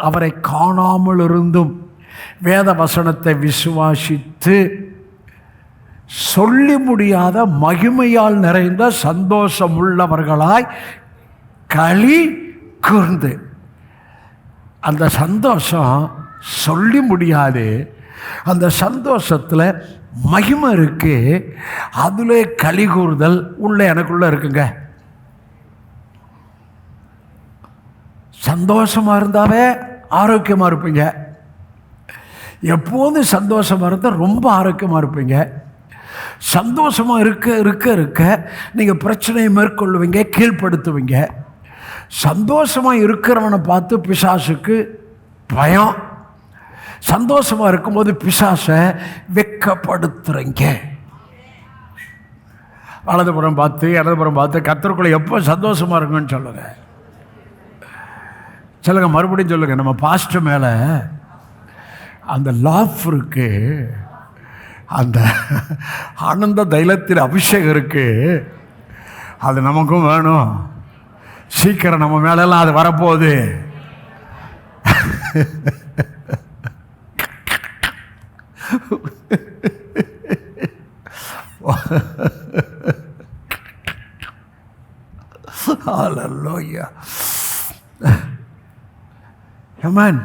அவரை காணாமல் இருந்தும் வேத வசனத்தை விசுவாசித்து சொல்லி முடியாத மகிமையால் நிறைந்த சந்தோஷமுள்ளவர்களாய் களி கூர்ந்து. அந்த சந்தோஷம் சொல்லி முடியாது. அந்த சந்தோஷத்தில் மகிமை இருக்கு. அதில் களி கூறுதல் உள்ள எனக்குள்ள இருக்குங்க. சந்தோஷமாக இருந்தாவே ஆரோக்கியமாக இருப்பீங்க. எப்போதும் சந்தோஷமாக இருந்தால் ரொம்ப ஆரோக்கியமாக இருப்பீங்க. சந்தோஷமாக இருக்க இருக்க இருக்க நீங்கள் பிரச்சனையை மேற்கொள்ளுவீங்க, கீழ்ப்படுத்துவீங்க. சந்தோஷமாக இருக்கிறவனை பார்த்து பிசாசுக்கு பயம். சந்தோஷமாக இருக்கும்போது பிசாசை வெட்கப்படுத்துறீங்க. வலதுபுறம் பார்த்து இடதுபுறம் பார்த்து கர்த்தருக்குள்ள எப்போ சந்தோஷமாக இருக்குன்னு சொல்லுங்கள். சொல்லுங்கள், மறுபடியும் சொல்லுங்கள். நம்ம பாஸ்டர் மேலே அந்த லாஃப் இருக்கு, அந்த ஆனந்த தைலத்தில் அபிஷேகம் இருக்கு. அது நமக்கும் வேணும். சீக்கிரம் நம்ம மேலெல்லாம் அது வரப்போகுது. Hallelujah. Amen.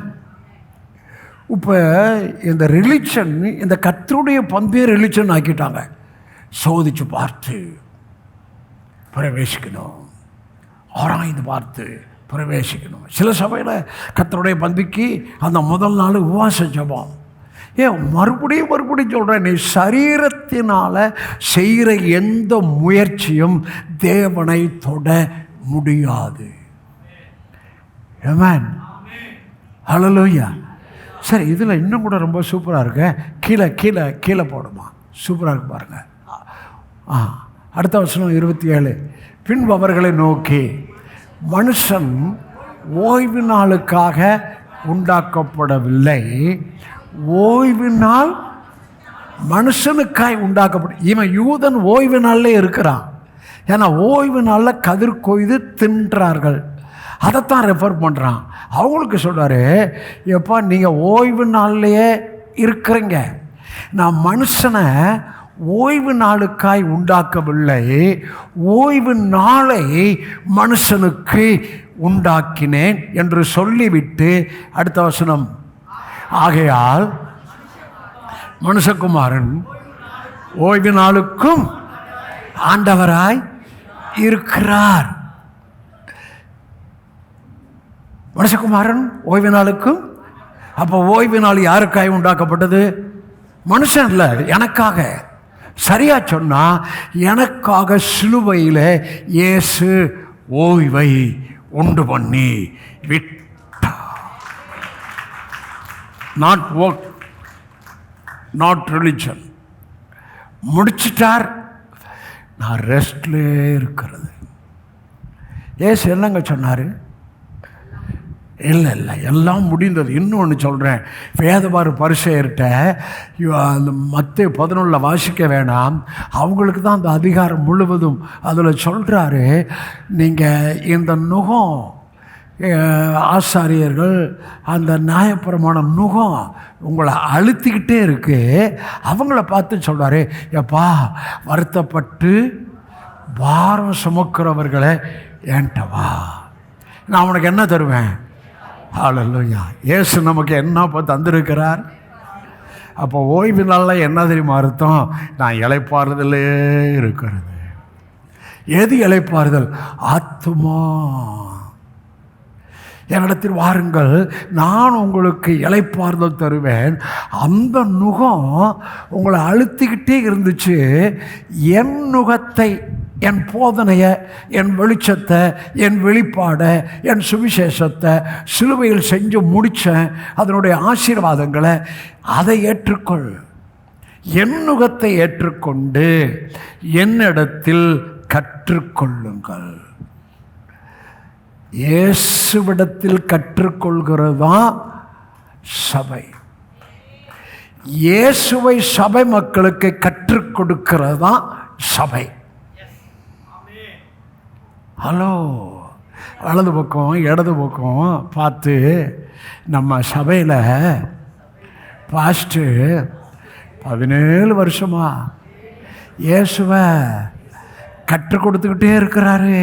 இப்போ இந்த ரிலிஜன், இந்த கர்த்தருடைய பண்பே ரிலிஜன் ஆக்கிட்டாங்க. சோதிச்சு பார்த்து பிரவேசிக்கணும், ஆராய்ந்து பார்த்து பிரவேசிக்கணும். சில சபையில் கர்த்தருடைய பந்திக்கு அந்த முதல் நாள் உபவாச ஜெபம். ஏன் மறுபடியும் சொல்கிறேன், நீ சரீரத்தினால் செய்கிற எந்த முயற்சியும் தேவனை தொட முடியாது. ஆமென். ஹல்லேலூயா. சரி, இதில் இன்னும் கூட ரொம்ப சூப்பராக இருக்கு. கீழே கீழே கீழே போடுமா, சூப்பராக இருக்கு பாருங்க. அடுத்த வசனம் 27. பின்பு அவர்களை நோக்கி, மனுஷன் ஓய்வு நாளுக்காக உண்டாக்கப்படவில்லை, ஓய்வு நாள் மனுஷனுக்காய் உண்டாக்கப்படும். இவன் யூதன் ஓய்வு நாளில் இருக்கிறான். ஏன்னா ஓய்வு நாளில் கதிர் கொய்து தின்றார்கள். அதைத்தான் ரெஃபர் பண்ணுறான். அவங்களுக்கு சொல்கிறாரு, எப்பா நீங்கள் ஓய்வு நாள்லையே இருக்கிறீங்க, நான் மனுஷனை ஓய்வு நாளுக்காய் உண்டாக்கவில்லை, ஓய்வு நாளை மனுஷனுக்கு உண்டாக்கினேன் என்று சொல்லிவிட்டு அடுத்த வசனம், ஆகையால் மனுஷகுமாரன் ஓய்வு நாளுக்கும் ஆண்டவராய் இருக்கிறார். மனுஷகுமாரன் ஓய்வு நாளுக்கும். அப்போ ஓய்வு நாள் யாருக்காய் உண்டாக்கப்பட்டது? மனுஷன் இல்லை, எனக்காக. சரியா சொன்னா, எனக்காக சிலுவையில் இயேசு ஓய்வை உண்டு பண்ணி விட்டார். Not work, not religion. முடிச்சிட்டார். நான் ரெஸ்ட்லே இருக்கிறது. ஏசு என்னங்க சொன்னார்? இல்லை எல்லாம் முடிந்தது. இன்னொன்று சொல்கிறேன், வேதபார பரிசேயர்கிட்ட அந்த மத்தேயு 11 வாசிக்க வேணாம், அவங்களுக்கு தான் அந்த அதிகாரம் முழுவதும். அதில் சொல்கிறாரு, நீங்கள் இந்த நுகம், ஆசாரியர்கள் அந்த நியாயப்பிரமாண நுகம் உங்களை அழுத்திக்கிட்டே இருக்கு. அவங்கள பார்த்து சொல்கிறாரு, எப்பா வருத்தப்பட்டு பாரம் சுமக்கிறவர்களை என்கிட்ட வா, நான் உனக்கு என்ன தருவேன். ஹல்லேலூயா. இயேசு நமக்கு என்ன தந்திருக்கிறார்? அப்போ ஓய்வு நாளில் என்ன தெரியுமா அர்த்தம்? நான் இளைப்பாறுதலே இருக்கிறது. எது இளைப்பாறுதல்? ஆத்துமா. என்னிடத்தில் வாருங்கள், நான் உங்களுக்கு இளைப்பாறுதல் தருவேன். அந்த நுகம் உங்களை அழுத்திக்கிட்டே இருந்துச்சு. என் நுகத்தை, என் போதனையை, என் வெளிச்சத்தை, என் வெளிப்பாடை, என் சுவிசேஷத்தை சிலுவையில் செஞ்சு முடித்தேன். அதனுடைய ஆசீர்வாதங்களை அதை ஏற்றுக்கொள். என் நுகத்தை ஏற்றுக்கொண்டு என்னிடத்தில் கற்றுக்கொள்ளுங்கள். இயேசுவிடத்தில் கற்றுக்கொள்கிறதா சபை. இயேசுவை சபை மக்களுக்கு கற்றுக் கொடுக்கிறதா சபை. ஹலோ, வலது பக்கம் இடது பக்கம் பார்த்து, நம்ம சபையில் பாஸ்ட்டு 17 வருஷமா இயேசுவை கற்றுக் கொடுத்துக்கிட்டே இருக்கிறாரு.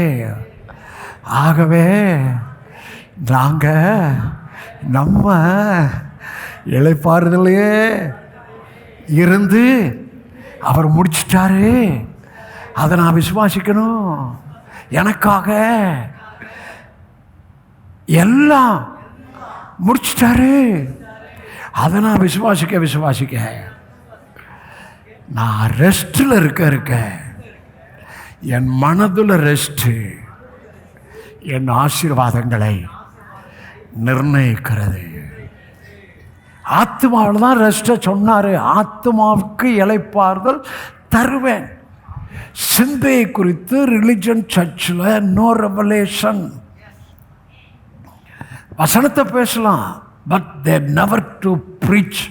ஆகவே நாங்கள் நம்ம இளைப்பாறுதலையே இருந்து அவர் முடிச்சிட்டாரு. அதை நான் விசுவாசிக்கணும். எனக்காக எல்லாம் முடிச்சிட்டாரு. அதை நான் விசுவாசிக்க நான் ரெஸ்டில் இருக்க என் மனதில் ரெஸ்ட்டு என் ஆசீர்வாதங்களை நிர்ணயிக்கிறது. ஆத்மாவில் தான் ரெஸ்ட்டை சொன்னார். ஆத்மாவுக்கு இளைப்பாறுதல் தருவேன். சிந்தையை குறித்து ரிலிஜன் சர்ச்சில் நோ ரெவலேஷன். வசனத்தை பேசலாம், but they never to preach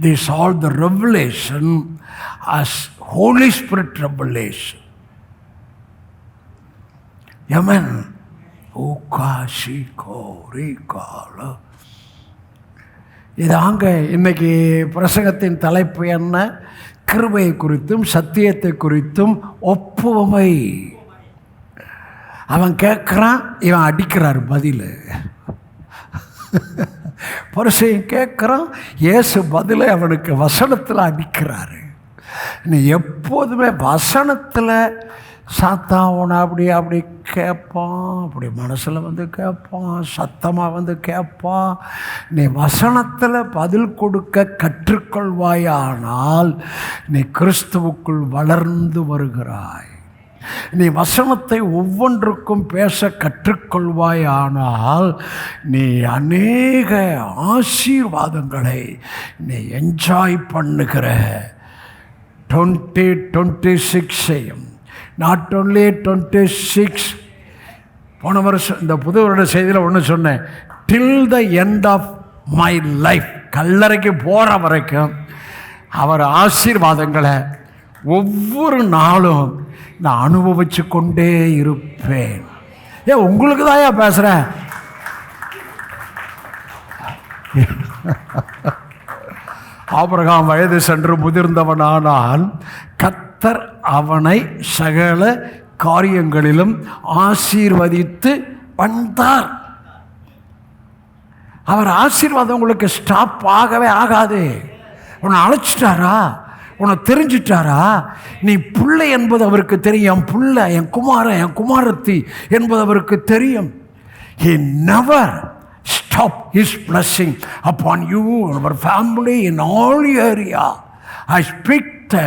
this all the revelation as Holy Spirit revelation. Amen. இதாங்க இன்னைக்கு பிரசங்கத்தின் தலைப்பு என்ன? கிருபையை குறித்தும் சத்தியத்தை குறித்தும் ஒப்புமை. அவன் கேட்குறான், இவன் அடிக்கிறார் பதில். பரிசேயன் கேட்குறான், இயேசு பதிலை அவனுக்கு வசனத்தில் அடிக்கிறாரு. நீ எப்போதுமே வசனத்தில் சாத்தான் உன அப்படி கேட்பான், அப்படி மனசில் வந்து கேட்பான், சத்தமாக வந்து கேட்பான். நீ வசனத்தில் பதில் கொடுக்க கற்றுக்கொள்வாயானால் நீ கிறிஸ்துவுக்குள் வளர்ந்து வருகிறாய். நீ வசனத்தை ஒவ்வொன்றுக்கும் பேச கற்றுக்கொள்வாயானால் நீ அநேக ஆசீர்வாதங்களை நீ என்ஜாய் பண்ணுகிற 2026 நாட் ஒன்லி 26. போன வருஷம் இந்த புது வருட செய்தியில் ஒன்று சொன்னேன், till the end of my life, கல்லறைக்கு போகிற வரைக்கும் அவர் ஆசீர்வாதங்களை ஒவ்வொரு நாளும் நான் அனுபவிச்சு கொண்டே இருப்பேன். உங்களுக்கு தான் பேசுகிறேன். ஆபிரகாம் வயது சென்று முதிர்ந்தவனானால் கர்த்தர் அவனை சகல காரியங்களிலும் ஆசீர்வதித்து வந்தார். அவர் ஆசீர்வாதம் உங்களுக்கு ஸ்டாப் ஆகவே ஆகாது. உன்னை அழைச்சிட்டாரா, உன்னை தெரிஞ்சிட்டாரா, நீ பிள்ளை என்பது அவருக்கு தெரியும். என் பிள்ளை, என் குமாரன், என் குமாரத்தி என்பது அவருக்கு தெரியும். He never stop his blessing upon you and your family in all area. I speak the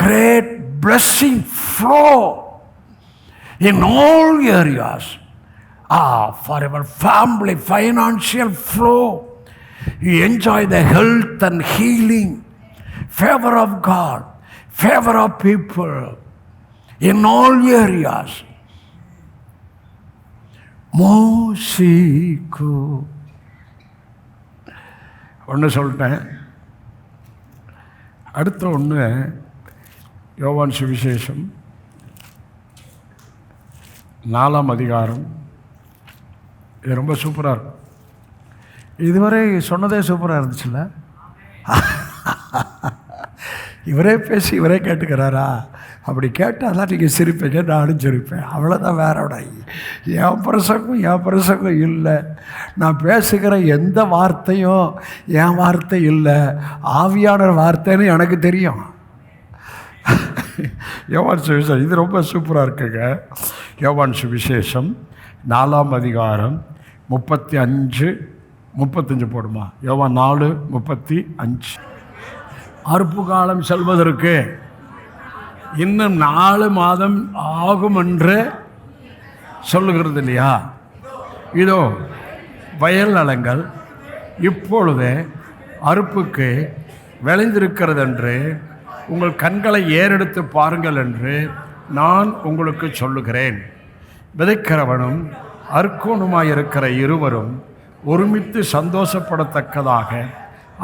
great blessing flow in all areas. For our family, financial flow. You enjoy the health and healing, favor of God, favor of people in all areas. மோசிக்கு ஒன்று சொல்லிட்டேன். அடுத்த ஒன்று யோவான் சுவிசேஷம் 4ஆம் அதிகாரம். இது ரொம்ப சூப்பராக இருக்கும். இதுவரை சொன்னதே சூப்பராக இருந்துச்சுல்ல? இவரே பேசி இவரே கேட்டுக்கிறாரா? அப்படி கேட்டால் தான் நீங்கள் சிரிப்பீங்க, நானும் சிரிப்பேன். அவ்வளோதான், வேறோட என் பிரசங்கம் இல்லை. நான் பேசுகிற எந்த வார்த்தையும் என் வார்த்தை இல்லை, ஆவியானவர் வார்த்தைன்னு எனக்கு தெரியும். யோவான் சுவிசேஷம் இது ரொம்ப சூப்பராக இருக்குங்க. யோவான் சுவிசேஷம் 4ஆம் அதிகாரம் 35 போடுமா? யோவான் 4:35. அறுப்பு காலம் செல்வதற்கு இன்னும் 4 மாதம் ஆகும் என்று சொல்லுகிறது இல்லையா? இதோ வயல் நலங்கள் இப்பொழுதே அறுப்புக்கு விளைந்திருக்கிறது என்று உங்கள் கண்களை ஏறெடுத்து பாருங்கள் என்று நான் உங்களுக்கு சொல்லுகிறேன். விதைக்கிறவனும் அறுக்கோனுமாயிருக்கிற இருவரும் ஒருமித்து சந்தோஷப்படத்தக்கதாக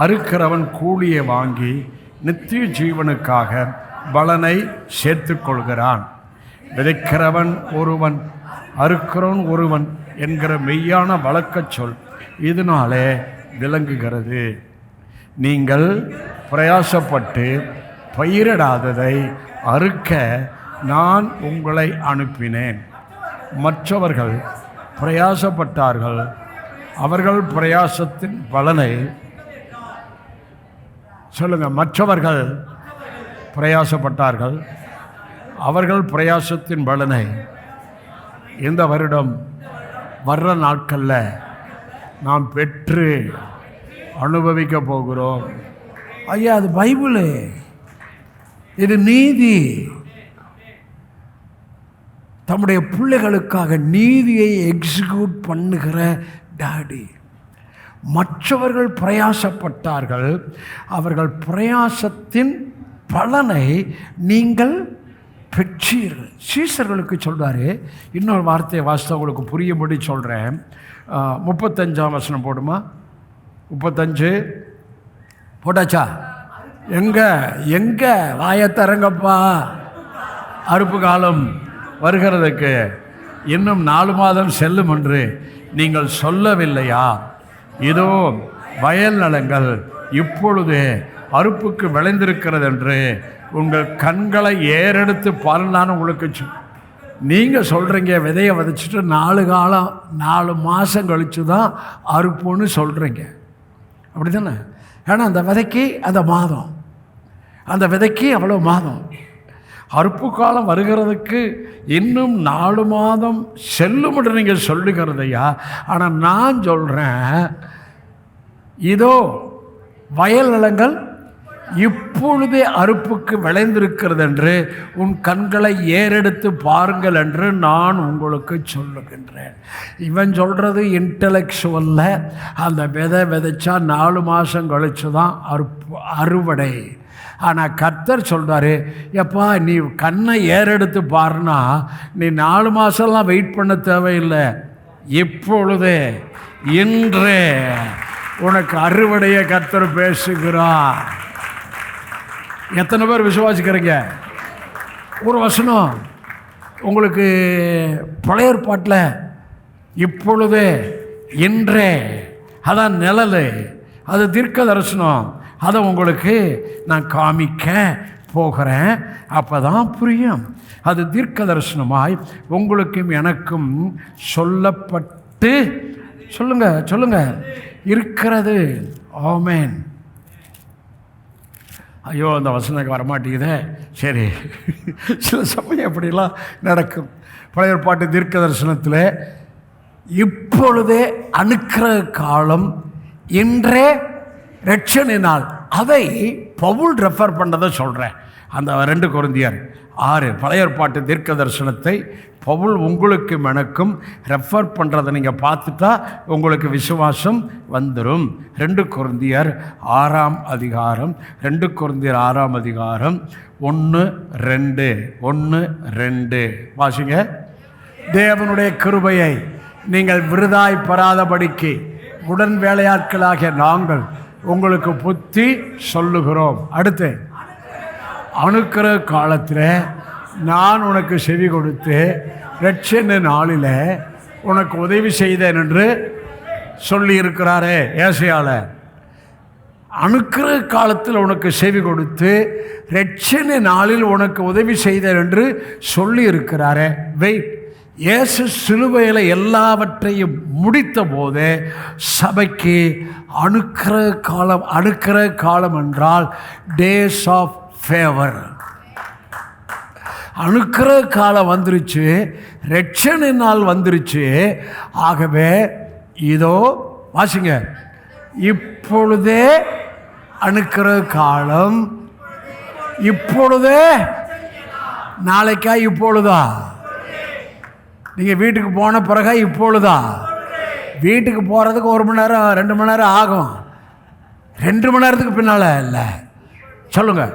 அறுக்கிறவன் கூலியை வாங்கி நித்திய ஜீவனுக்காக பலனை சேர்த்து கொள்கிறான். விதைக்கிறவன் ஒருவன், அறுக்கிறவன் ஒருவன் என்கிற மெய்யான வழக்கச் சொல் இதனாலே விளங்குகிறது. நீங்கள் பிரயாசப்பட்டு பயிரிடாததை அறுக்க நான் உங்களை அனுப்பினேன். மற்றவர்கள் பிரயாசப்பட்டார்கள், அவர்கள் பிரயாசத்தின் பலனை சொல்லுங்கள். மற்றவர்கள் பிரயாசப்பட்டார்கள், அவர்கள் பிரயாசத்தின் பலனை இந்த வருடம் வர்ற நாட்களில் நாம் பெற்று அனுபவிக்க போகிறோம். ஐயா, அது பைபிளு, இது நீதி. தம்முடைய பிள்ளைகளுக்காக நீதியை எக்ஸிக்யூட் பண்ணுகிற டாடி. மற்றவர்கள் பிரயாசப்பட்டார்கள், அவர்கள் பிரயாசத்தின் பலனை நீங்கள் பெற்றீர்கள். சீசர்களுக்கு சொல்கிறாரு. இன்னொரு வார்த்தையை வாசித்தவங்களுக்கு புரியும்படி சொல்கிறேன். 35ஆம் வசனம் போடுமா? 35 போட்டாச்சா? எங்கே வாயத்தரங்கப்பா, அறுப்பு காலம் வருகிறதுக்கு இன்னும் 4 மாதம் செல்லும் என்று நீங்கள் சொல்லவில்லையா? இதோ வயல் நலங்கள் இப்பொழுது அறுப்புக்கு விளைந்திருக்கிறது என்று உங்கள் கண்களை ஏறெடுத்து பாருன்னு உங்களுக்கு நீங்கள் சொல்கிறீங்க. விதையை விதைச்சிட்டு 4 மாதம் கழித்து தான் அறுப்புன்னு சொல்கிறீங்க. அப்படி தானே? ஏன்னா அந்த விதைக்கு அந்த மாதம், அந்த விதைக்கு அவ்வளோ மாதம். அறுப்பு காலம் வருகிறதுக்கு இன்னும் 4 மாதம் செல்லும் என்று நீங்கள் சொல்லுகிறதையா? ஆனால் நான் சொல்கிறேன், இதோ வயல் நிலங்கள் இப்பொழுதே அறுப்புக்கு விளைந்திருக்கிறது என்று உன் கண்களை ஏறெடுத்து பாருங்கள் என்று நான் உங்களுக்கு சொல்லுகின்றேன். இவன் சொல்கிறது இன்டலெக்சுவல்ல. அந்த விதைச்சா 4 மாதம் கழிச்சு தான் அறுவடை. ஆனால் கர்த்தர் சொல்கிறாரு, எப்பா நீ கண்ணை ஏறெடுத்து பாருன்னா நீ 4 மாதம்லாம் வெயிட் பண்ண தேவையில்லை. இப்பொழுதே இன்றே உனக்கு அறுவடையை கர்த்தர் பேசுகிறார். எத்தனை பேர் விசுவாசிக்கிறீங்க? ஒரு வசனம் உங்களுக்கு பழைய ஏற்பாட்டில் இப்பொழுது இன்றே, அதான் நிழல், அது தீர்க்க தரிசனம். அதை உங்களுக்கு நான் காமிக்க போகிறேன். அப்போ தான் புரியும். அது தீர்க்க தரிசனமாய் உங்களுக்கும் எனக்கும் சொல்லப்பட்டு சொல்லுங்க இருக்கிறது. ஆமென். ஐயோ அந்த வசனத்துக்கு வரமாட்டேங்குதே. சரி, சில சமயம் அப்படிலாம் நடக்கும். பழைய ஏற்பாட்டு தீர்க்க தரிசனத்தில் இப்பொழுதே அனுக்கிற காலம் இன்றே ரட்சணை நாள், அதை பவுல் ரெஃபர் பண்ணதை சொல்கிறேன். அந்த 2 கொரிந்தியர் 6 பழைய ஏற்பாட்டு தீர்க்க தரிசனத்தை பவுல் உங்களுக்கும் எனக்கும் ரெஃபர் பண்ணுறதை நீங்கள் பார்த்துட்டா உங்களுக்கு விசுவாசம் வந்துடும். 2 கொரிந்தியர் 6ஆம் அதிகாரம் 2 கொரிந்தியர் 6ஆம் அதிகாரம் 1-2 வாசிங்க. தேவனுடைய கிருபையை நீங்கள் விருதாய் பெறாதபடிக்கு உடன் வேலையாட்களாகிய நாங்கள் உங்களுக்கு புத்தி சொல்லுகிறோம். அடுத்து, அணுக்கிற காலத்தில் நான் உனக்கு செவி கொடுத்து ரட்சணை நாளில் உனக்கு உதவி செய்தேன் என்று சொல்லி இருக்கிறாரே ஏசாயால. அணுக்கிற காலத்தில் உனக்கு செவி கொடுத்து ரட்சணை நாளில் உனக்கு உதவி செய்தேன் என்று சொல்லி இருக்கிறாரே. வெயிட், இயேசு சிலுவையில் எல்லாவற்றையும் முடித்த போது சபைக்கு அணுக்கிற காலம் என்றால் டேஸ் ஆஃப் ஃபேவர். அணுக்கிற காலம் வந்துருச்சு, ரட்சணை நாள் வந்துருச்சு. ஆகவே இதோ வாசிங்க, இப்பொழுதே அணுக்கிற காலம், இப்பொழுதே. நாளைக்கா இப்பொழுதா? நீங்கள் வீட்டுக்கு போன பிறகா இப்பொழுதா? வீட்டுக்கு போகிறதுக்கு 1 மணி நேரம் 2 மணி நேரம் ஆகும். 2 மணி நேரத்துக்கு பின்னால் இல்லை. சொல்லுங்க.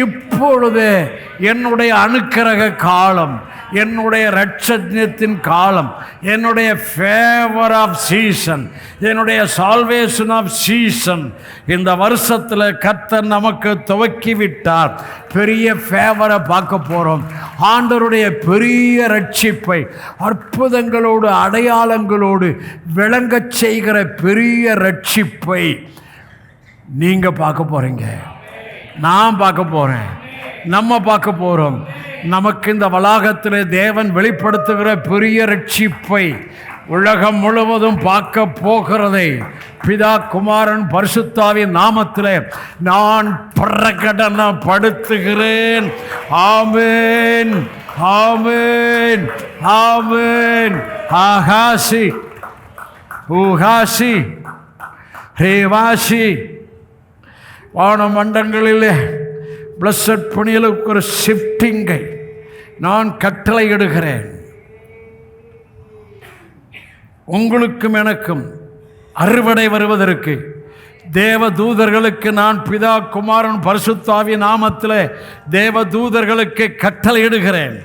இப்பொழுது என்னுடைய அனுக்கிரக காலம், என்னுடைய ரட்சத்தின் காலம், என்னுடைய ஃபேவர் ஆஃப் சீசன், என்னுடைய சால்வேஷன் ஆஃப் சீசன் இந்த வருஷத்தில் கர்த்தர் நமக்கு துவக்கி விட்டார். பெரிய ஃபேவரை பார்க்க போகிறோம். ஆண்டவருடைய பெரிய ரட்சிப்பை அற்புதங்களோடு அடையாளங்களோடு விளங்கச் செய்கிற பெரிய ரட்சிப்பை நீங்கள் பார்க்க போகிறீங்க, நான் பார்க்க போகிறேன், நம்ம பார்க்க போகிறோம். நமக்கு இந்த வளாகத்தில் தேவன் வெளிப்படுத்துகிற பெரிய ரட்சிப்பை உலகம் முழுவதும் பார்க்க போகிறதை பிதா குமாரன் பரிசுத்தாவின் நாமத்தில் நான் பிரகடனப்படுத்துகிறேன். ஆமென், ஆமென், ஆமென். ஆகாசி ஊகாசி ரேவாசி வானமண்டங்களிலே பிளஸட் புனியலுக்கு ஒரு ஷிஃப்டிங்கை நான் கட்டளையிடுகிறேன். உங்களுக்கும் எனக்கும் அறுவடை வருவதற்கு தேவ தூதர்களுக்கு நான் பிதா குமாரன் பரிசுத்தாவி நாமத்தில் தேவ தூதர்களுக்கு கட்டளையிடுகிறேன்.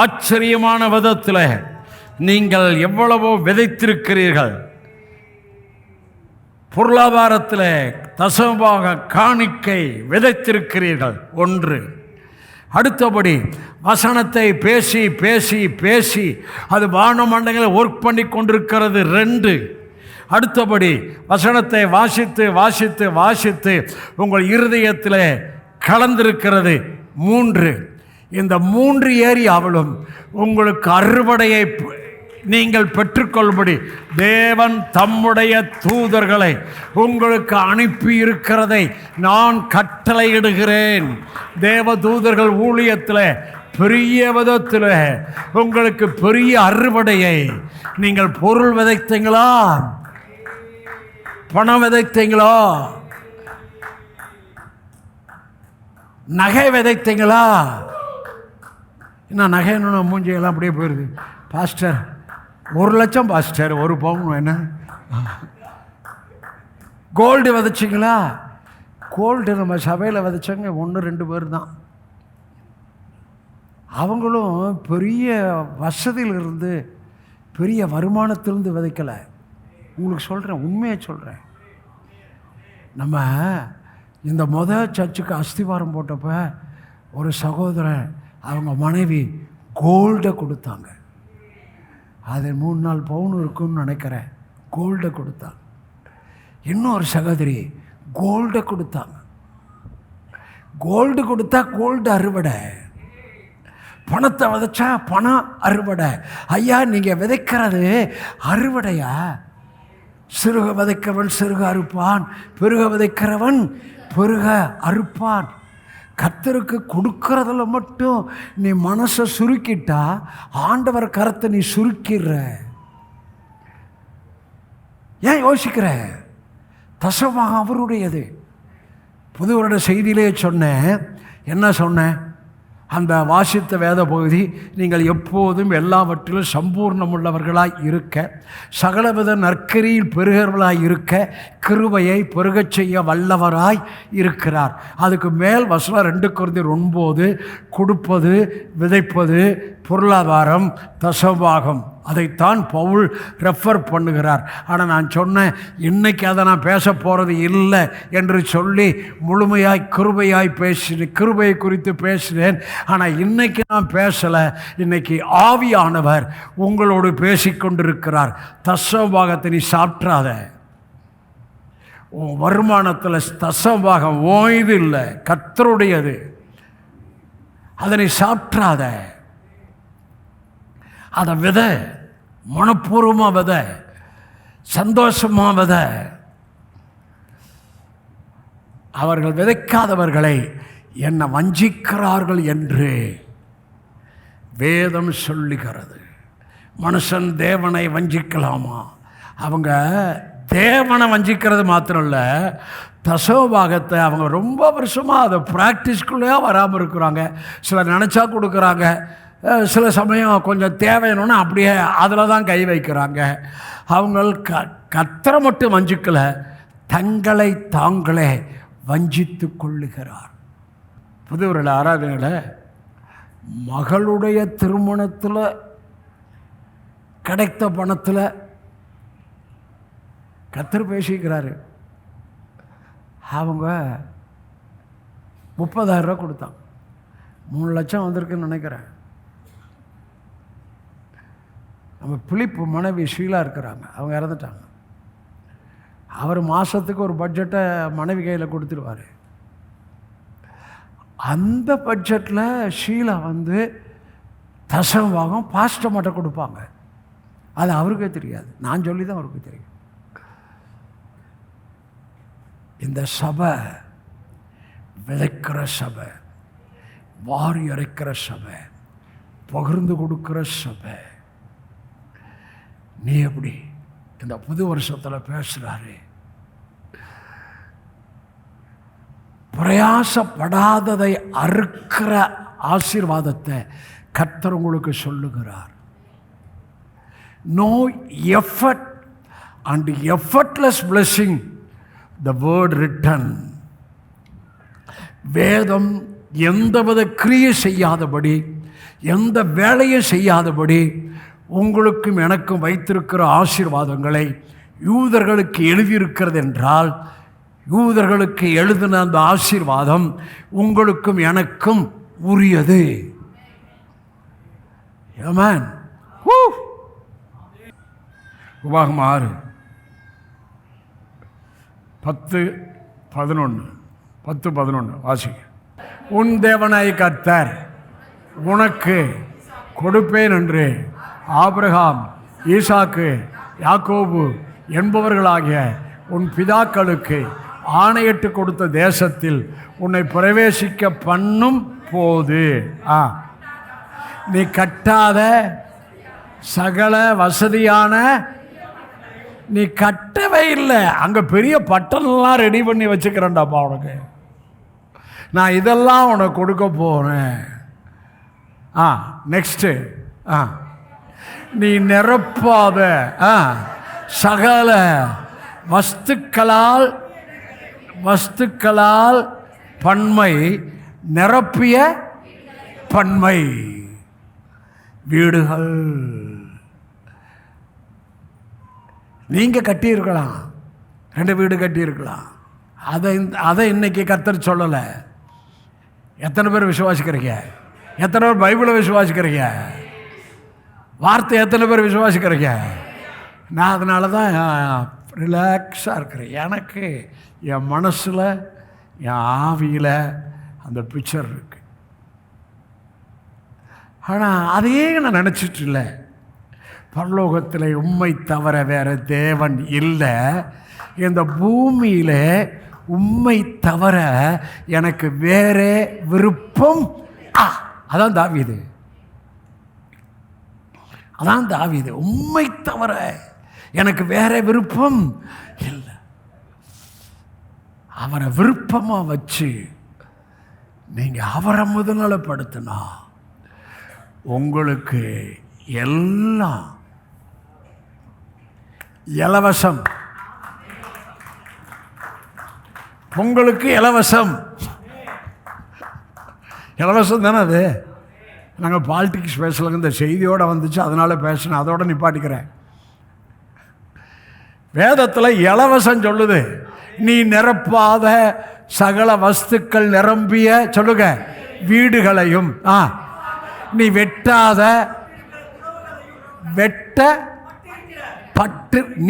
ஆச்சரியமான விதத்தில் நீங்கள் எவ்வளவோ விதைத்திருக்கிறீர்கள். பொருளாதாரத்தில் தசமபாக காணிக்கை விதைத்திருக்கிறீர்கள். 1. அடுத்தபடி வசனத்தை பேசி பேசி பேசி அது வானமண்டங்களை ஒர்க் பண்ணி கொண்டிருக்கிறது. 2. அடுத்தபடி வசனத்தை வாசித்து வாசித்து வாசித்து உங்கள் இருதயத்தில் கலந்திருக்கிறது. 3. இந்த 3 ஏரியாவிலும் உங்களுக்கு அறுவடையை நீங்கள் பெற்றுக்கொள்ளும்படி தேவன் தம்முடைய தூதர்களை உங்களுக்கு அனுப்பி இருக்கிறதை நான் கட்டளையிடுகிறேன். தேவ தூதர்கள் ஊழியத்தில் பெரிய விதத்தில் உங்களுக்கு பெரிய அறுவடையை, நீங்கள் பொருள் விதைத்தீங்களா, பணம் விதைத்தீங்களா, நகை விதைத்தீங்களா? என்ன நகைன்னு மூஞ்சியெல்லாம் அப்படியே போயிடுது. பாஸ்டர் 1 லட்சம், பாஸ்டர் 1 பவுன் என்ன? கோல்டு விதைச்சிங்களா? கோல்டு நம்ம சபையில் விதைச்சவங்க 1-2 பேர் தான். அவங்களும் பெரிய வசதியிலிருந்து பெரிய வருமானத்திலிருந்து விதைக்கலை. உங்களுக்கு சொல்கிறேன், உண்மையை சொல்கிறேன். நம்ம இந்த சர்ச்சுக்கு அஸ்திவாரம் போட்டப்ப ஒரு சகோதரன் அவங்க மனைவி கோல்டை கொடுத்தாங்க. அது 3-4 பவுன் இருக்குன்னு நினைக்கிறேன். கோல்டை கொடுத்தாங்க. இன்னொரு சகோதரி கோல்டை கொடுத்தாங்க. கோல்டு கொடுத்தா கோல்டு அறுவடை, பணத்தை விதைச்சா பணம் அறுவடை. ஐயா, நீங்கள் விதைக்கிறது அறுவடையா? சிறுக விதைக்கிறவன் சிறுக அறுப்பான், பெருக விதைக்கிறவன் பெருக அறுப்பான். கர்த்தருக்கு கொடுக்கறதுல மட்டும் நீ மனசை சுருக்கிட்டா ஆண்டவர் கரத்தை நீ சுருக்கிற. ஏன் யோசிக்கிற? தசமாக அவருடையது. புது வருட செய்தியிலே சொன்னேன். என்ன சொன்னேன்? அந்த வாசித்த வேத பகுதி, நீங்கள் எப்போதும் எல்லாவற்றிலும் சம்பூர்ணமுள்ளவர்களாய் இருக்க, சகலவித நற்கரியில் பெருகிறவர்களாய் இருக்க, கிருபையை பெருகச் செய்ய வல்லவராய் இருக்கிறார். அதுக்கு மேல் வசனம் 2 கொரிந்தியர் 9, கொடுப்பது, விதைப்பது, பொருளாதாரம், தசபாகம், அதைத்தான் பவுல் ரெஃபர் பண்ணுகிறார். ஆனால் நான் சொன்னேன், இன்னைக்கு அதை நான் பேச போகிறது இல்லை என்று சொல்லி முழுமையாய் கிருபையாய் பேசினேன், கிருபையை குறித்து பேசினேன். ஆனால் இன்னைக்கு நான் பேசலை. இன்னைக்கு ஆவியானவர் உங்களோடு பேசிக்கொண்டிருக்கிறார். தசபாகத்தை நீ சாப்பிட்றாத. உன் வருமானத்தில் தசபாகம் ஓய்வு இல்லை, கர்த்தருடையது. அதனை சாப்பிட்றாத. அதை விதை, மனப்பூர்வமாக விதை, சந்தோஷமாக விதை. அவர்கள் விதைக்காதவர்களை என்னை வஞ்சிக்கிறார்கள் என்று வேதம் சொல்லுகிறது. மனுஷன் தேவனை வஞ்சிக்கலாமா? அவங்க தேவனை வஞ்சிக்கிறது மாத்திரம் இல்லை, தசமபாகத்தை அவங்க ரொம்ப வருஷமாக அதை ப்ராக்டிஸ்குள்ளேயே வராமல் இருக்கிறாங்க. சிலர் நினச்சா கொடுக்குறாங்க, சில சமயம் கொஞ்சம் தேவைன்னு அப்படியே அதில் தான் கை வைக்கிறாங்க. அவங்க கர்த்தரை மட்டும் வஞ்சிக்கலை, தங்களை தாங்களே வஞ்சித்து கொள்ளுகிறார். புதுவரில் ஆராதனையில் மகளுடைய திருமணத்தில் கிடைத்த பணத்தில் கர்த்தர் பேசிக்கிறாரு. அவங்க 30,000 ரூபா கொடுத்தாங்க. 3 லட்சம் வந்திருக்குன்னு நினைக்கிறேன். நம்ம பிலிப்பு மனைவி ஷீலா இருக்கிறாங்க, அவங்க இறந்துட்டாங்க. அவர் மாதத்துக்கு ஒரு பட்ஜெட்டை மனைவி கையில் கொடுத்துருவார். அந்த பட்ஜெட்டில் ஷீலா தசமபாகம் பாஸ்டர் மட்டும் கொடுப்பாங்க. அது அவருக்கே தெரியாது, நான் சொல்லி தான் அவருக்கு தெரியும். இந்த சபை விதைக்கிற சபை, வாரி இறைக்கிற சபை, பகிர்ந்து கொடுக்கிற சபை. நீ எப்படி இந்த புது வருஷத்தில் பேசுகிறாரு? பிரயாசப்படாததை அறுக்கிற ஆசீர்வாதத்தை கர்த்தர் உங்களுக்கு சொல்லுகிறார். No effort and effortless blessing the word written. வேதம் எந்தவித கிரியை செய்யாதபடி, எந்த வேலையும் செய்யாதபடி உங்களுக்கும் எனக்கும் வைத்திருக்கிற ஆசீர்வாதங்களை யூதர்களுக்கு எழுதியிருக்கிறது என்றால், யூதர்களுக்கு எழுதின அந்த ஆசீர்வாதம் உங்களுக்கும் எனக்கும் உரியது. ஆமென். உபாகமம் 6:10-11 வாசிக்க. உன் தேவனாய் கர்த்தர் உனக்கு கொடுப்பேன் என்று ஆபிரகாம், ஈசாக்கு, யாக்கோபு என்பவர்களாகிய உன் பிதாக்களுக்கு ஆணையிட்டு கொடுத்த தேசத்தில் உன்னை பிரவேசிக்க பண்ணும் போது நீ கட்டாத சகல வசதியான, நீ கட்டவே இல்லை, அங்கே பெரிய பட்டணம்லாம் ரெடி பண்ணி வச்சுக்கிறேன்டாப்பா உனக்கு, நான் இதெல்லாம் உனக்கு கொடுக்க போகிறேன். நெக்ஸ்ட்டு, நீ நிரப்பாத சகல வஸ்துக்களால் பன்மை, நிரப்பிய பன்மை வீடுகள். நீங்கள் கட்டியிருக்கலாம், 2 வீடு கட்டியிருக்கலாம். அதை இன்னைக்கு கர்த்தர் சொல்லலை. எத்தனை பேர் விசுவாசிக்கிறீங்க? எத்தனை பேர் பைபிளை விசுவாசிக்கிறீங்க? வார்த்தை எத்தனை பேர் விசுவாசிக்கிறீங்க? நான் அதனால தான் ரிலாக்ஸாக இருக்கிறேன். எனக்கு என் மனசில், என் ஆவியில் அந்த பிக்சர் இருக்கு. ஆனால் அதையே நான் நினச்சிட்டு இல்லை. பரலோகத்தில் உம்மை தவிர வேறு தேவன் இல்லை, இந்த பூமியில் உம்மை தவிர எனக்கு வேறே விருப்பம். அதான் தாவீது, உம்மை தவிர எனக்கு வேற விருப்பம் இல்லை. அவரை விருப்பமாக வச்சு நீங்கள் அவரை முதல்நிலைப்படுத்தினா உங்களுக்கு எல்லாம் இலவசம். உங்களுக்கு இலவசம். இலவசம் தானே அது. நாங்கள் பாலிட்டிக்ஸ் பேசலங்க, இந்த செய்தியோடு வந்துச்சு, அதனால் பேசினேன், அதோடு நிப்பாட்டிக்கிறேன். வேதத்தில் இலவசம் சொல்லுது. நீ நிரப்பாத சகல வஸ்துக்கள் நிரம்பிய சொல்லுங்க வீடுகளையும், நீ வெட்டாத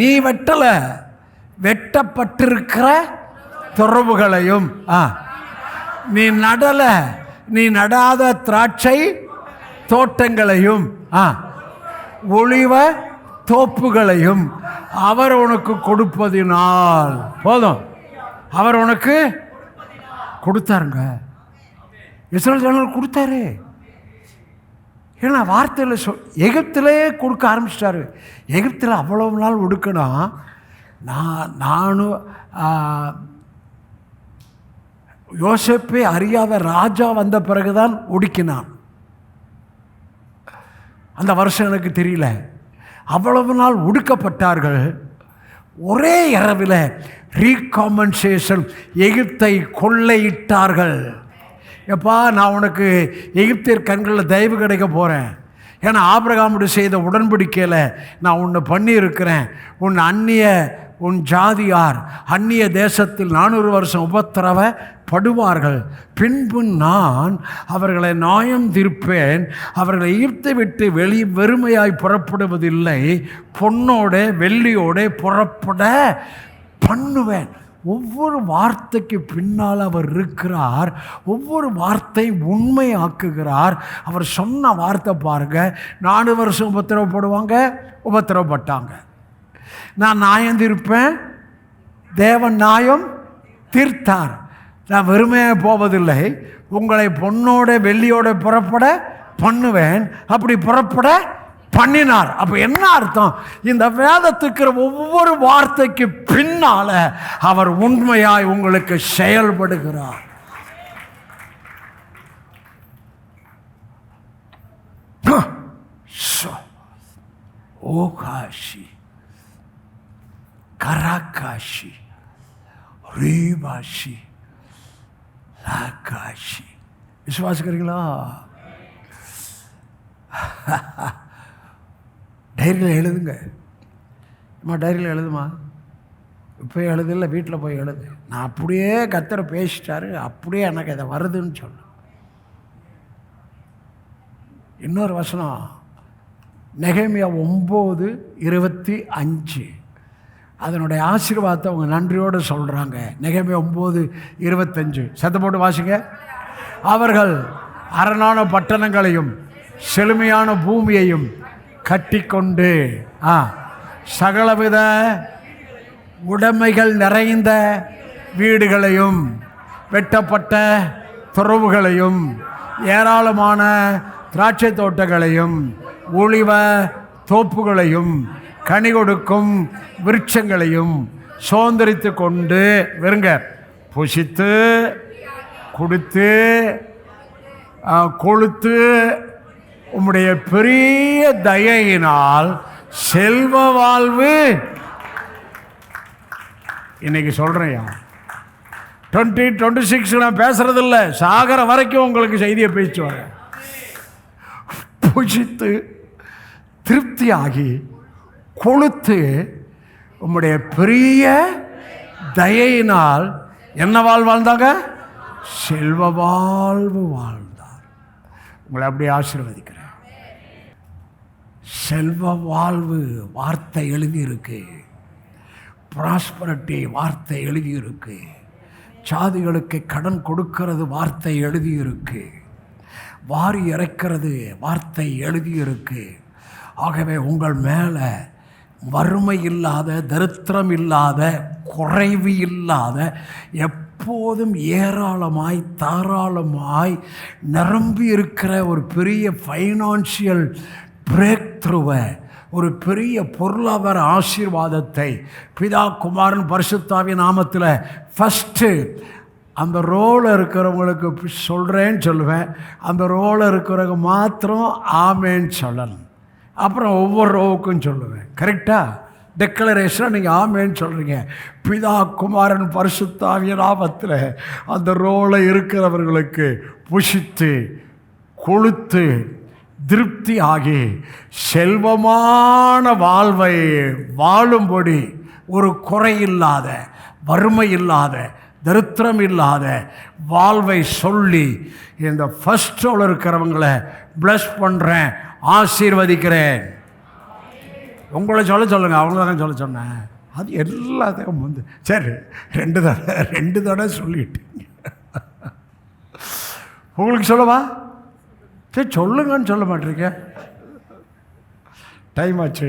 நீ வெட்டல, வெட்டப்பட்டிருக்கிற துறவுகளையும், நீ நடல, நீ நடாத திராட்சை தோட்டங்களையும், ஒளிவ தோப்புகளையும் அவர் உனக்கு கொடுப்பதினால் போதும். அவர் உனக்கு கொடுத்தாருங்க. இஸ்ரவேல் ஜனங்களுக்கு கொடுத்தாரு. ஏன்னா வார்த்தையில் எகிப்திலே கொடுக்க ஆரம்பிச்சிட்டாரு. எகிப்தில் அவ்வளவு நாள் ஒடுக்கணும். நானும் யோசேப்பை அறியாத ராஜா வந்த பிறகுதான் ஒடுக்கினான். அந்த வருஷம் எனக்கு தெரியல. அவ்வளவு நாள் ஒடுக்கப்பட்டார்கள். ஒரே இரவில் ரீகாம்பன்சேஷன், எகிப்தை கொள்ளையிட்டார்கள். எப்பா, நான் உனக்கு எகிப்தியர் கண்களில் தயவு கிடைக்க போகிறேன். ஏன்னா ஆபிரகாமுடைய செய்த உடன்படிக்கையில் நான் உன்னை பண்ணியிருக்கிறேன். உன் ஜாதியார் அந்நிய தேசத்தில் 400 வருஷம் உபத்திரவப்படுவார்கள். பின்பு நான் அவர்களை நியாயம் தீர்ப்பேன். அவர்களை எகிப்தை விட்டு வெறுமையாய் புறப்படுவதில்லை, பொன்னோட வெள்ளியோட புறப்பட பண்ணுவேன். ஒவ்வொரு வார்த்தைக்கு பின்னால் அவர் இருக்கிறார். ஒவ்வொரு வார்த்தை உண்மையாக்குகிறார். அவர் சொன்ன வார்த்தை பாருங்க. 4 வருஷம் உபத்திரவப்பட்டாங்க. நான் நியாயம் தீர்ப்பேன். தேவன் நியாயம் தீர்த்தார். நான் வெறுமையாக போவதில்லை, உங்களை பொன்னோட வெள்ளியோட புறப்பட பண்ணுவேன். அப்படி புறப்பட பண்ணினார். அப்ப என்ன அர்த்தம்? இந்த வேதத்துக்கு ஒவ்வொரு வார்த்தைக்கு பின்னால அவர் உண்மையாய் உங்களுக்கு செயல்படுகிறார். ஓகாஷி கராகாஷி ரீபாஷி லாகாஷி. விசுவாசிக்கிறீங்களா? டைரியில் எழுதுங்க. அம்மா டைரியில் எழுதுமா, இப்போ எழுதில்லை, வீட்டில் போய் எழுது. நான் அப்படியே கர்த்தர் பேசிட்டாரு, அப்படியே எனக்கு இதை வருதுன்னு சொல்லு. இன்னொரு வசனம் நெகேமியா 9:25. அதனுடைய ஆசீர்வாதத்தை அவங்க நன்றியோடு சொல்கிறாங்க. நெகேமியா 9:25 சத்தம் போட்டு வாசிங்க. அவர்கள் அரணான பட்டணங்களையும் செழுமையான பூமியையும் கட்டி கொண்டு சகலவித உடைமைகள் நிறைந்த வீடுகளையும் வெட்டப்பட்ட துறவுகளையும் ஏராளமான திராட்சை தோட்டங்களையும் ஒளிவ தோப்புகளையும் கனி கொடுக்கும் விருட்சங்களையும் சுதந்திரித்து கொண்டு வெறுங்க புசித்து கொடுத்து கொளுத்து உம்முடைய பெரிய தயையினால் செல்வ வாழ்வு. இன்னைக்கு சொல்றேன் 2026 நான் பேசுறதில்லை, சாகர வரைக்கும் உங்களுக்கு செய்தியை பேச்சு வர. புசித்து திருப்தியாகி கொளுத்து உம்முடைய பெரிய தயையினால் என்ன வாழ்ந்தாங்க? செல்வ வாழ்வு வாழ்ந்தார். உங்களை அப்படியே ஆசீர்வதிக்கிறேன். செல்வ வாழ்வு வார்த்தை எழுதியிருக்கு, ப்ராஸ்பரிட்டி வார்த்தை எழுதியிருக்கு, சாதிகளுக்கு கடன் கொடுக்கிறது வார்த்தை எழுதியிருக்கு, வாரி இறைக்கிறது வார்த்தை எழுதியிருக்கு. ஆகவே உங்கள் மேலே வறுமை இல்லாத, தரித்திரம் இல்லாத, குறைவு இல்லாத, எப்போதும் ஏராளமாய் தாராளமாய் நிரம்பி இருக்கிற ஒரு பெரிய ஃபைனான்சியல் பிரேக் த்ரூவை, ஒரு பெரிய பொருளாதார ஆசீர்வாதத்தை பிதா குமாரன் பரிசுத்தாவின் நாமத்தில் ஃபஸ்ட்டு அந்த ரோல் இருக்கிறவங்களுக்கு சொல்கிறேன்னு சொல்லுவேன். அந்த ரோல் இருக்கிறவங்க மாத்திரம் ஆமேன்னு சொல்லணும். அப்புறம் ஒவ்வொரு ரோவுக்கும் சொல்லுவேன். கரெக்டாக டெக்ளரேஷனாக நீங்கள் ஆமேன்னு சொல்கிறீங்க. பிதா குமாரன் பரிசுத்தாவிய நாமத்தில் அந்த ரோலை இருக்கிறவர்களுக்கு புசித்து கொளுத்து திருப்தி ஆகி செல்வமான வாழ்வை வாழும்படி, ஒரு குறை இல்லாத, வறுமை இல்லாத, தரித்திரம் இல்லாத வாழ்வை சொல்லி இந்த ஃபர்ஸ்ட் ரோல் இருக்கிறவங்களை பிளஸ் பண்ணுறேன், ஆசீர்வதிக்கிறேன். உங்களை சொல்லுங்கள், அவங்கள சொல்ல சொன்னேன். அது எல்லாத்தையும் வந்து சரி 2 தடவை சொல்லிட்டீங்க. உங்களுக்கு சொல்லவா? சரி சொல்லுங்கன்னு சொல்ல மாட்டீங்க. டைம் ஆச்சு.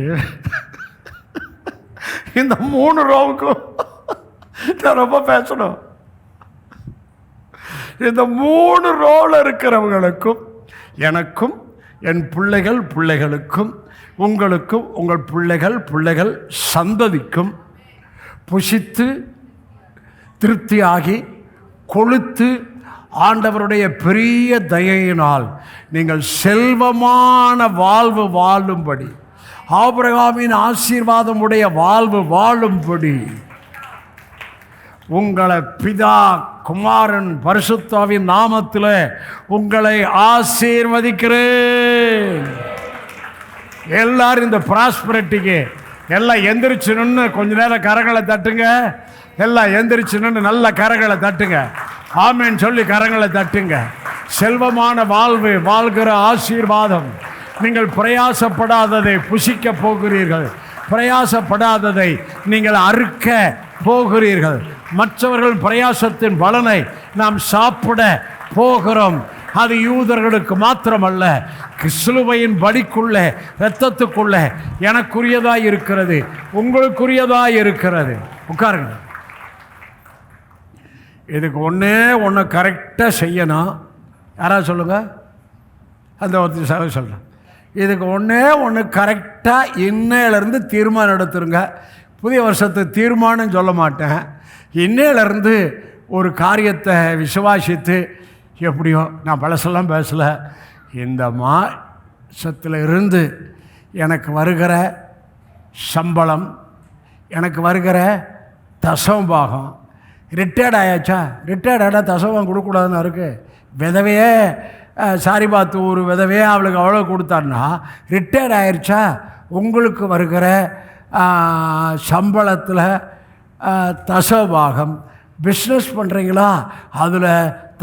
இந்த 3 ரோவுக்கும் நான் ரொம்ப பேசணும். இந்த 3 ரோவில் இருக்கிறவங்களுக்கும், எனக்கும், என் பிள்ளைகளுக்கும், உங்களுக்கும், உங்கள் பிள்ளைகள் சந்ததிக்கும் புசித்து திருப்தியாகி கொளுத்து ஆண்டவருடைய பெரிய தயையினால் நீங்கள் செல்வமான வாழ்வு வாழும்படி, ஆபிரகாமின் ஆசீர்வாதம் உடைய வாழ்வு வாழும்படி உங்களை பிதா குமாரன் பரிசுத்தாவின் நாமத்தில் உங்களை ஆசீர்வதிக்கிறேன். எல்லாரும் இந்த ப்ராஸ்பரிட்டிக்கு எல்லாம் எந்திரிச்சு நின்று கொஞ்ச நேரம் கரங்களை தட்டுங்க. எல்லாம் எந்திரிச்சு நின்று நல்ல கரங்களை தட்டுங்க. ஆமேன் சொல்லி கரங்களை தட்டுங்க. செல்வமான வாழ்வு வாழ்கிற ஆசீர்வாதம். நீங்கள் பிரயாசப்படாததை புசிக்க போகிறீர்கள், பிரயாசப்படாததை நீங்கள் அறுக்க போகிறீர்கள். மற்றவர்கள் பிரயாசத்தின் பலனை நாம் சாப்பிட போகிறோம். அது யூதர்களுக்கு மாத்திரமல்ல, சிலுவையின் படிக்குள்ளே, இரத்தத்துக்குள்ளே எனக்குரியதாய் இருக்கிறது, உங்களுக்குரியதாய் இருக்கிறது. உட்காருங்க. இதுக்கு ஒன்று கரெக்டாக செய்யணும். யாராவது சொல்லுங்கள். அந்த ஒருத்தர் சொல்கிறேன். இதுக்கு ஒன்று கரெக்டாக இன்னையிலேருந்து தீர்மானம் எடுத்துருங்க. புதிய வருஷத்து தீர்மானம் சொல்ல மாட்டேன். இன்னையிலேருந்து ஒரு காரியத்தை விசுவாசித்து, எப்படியோ நான் பழசெல்லாம் பேசலை, இந்த மாசத்தில் இருந்து எனக்கு வருகிற சம்பளம், எனக்கு வருகிற தசமபாகம், ரிட்டையர்ட் ஆயாச்சா? ரிட்டையர்ட் ஆகிட்டா தசமம் கொடுக்கக்கூடாதுன்னு இருக்குது. விதவையே சாரிபாத்து ஒரு விதவையே அவளுக்கு அவ்வளோ கொடுத்தான்னா ரிட்டையர்ட் ஆயிடுச்சா? உங்களுக்கு வருகிற சம்பளத்தில் தசபாகம், பிஸ்னஸ் பண்ணுறீங்களா அதில்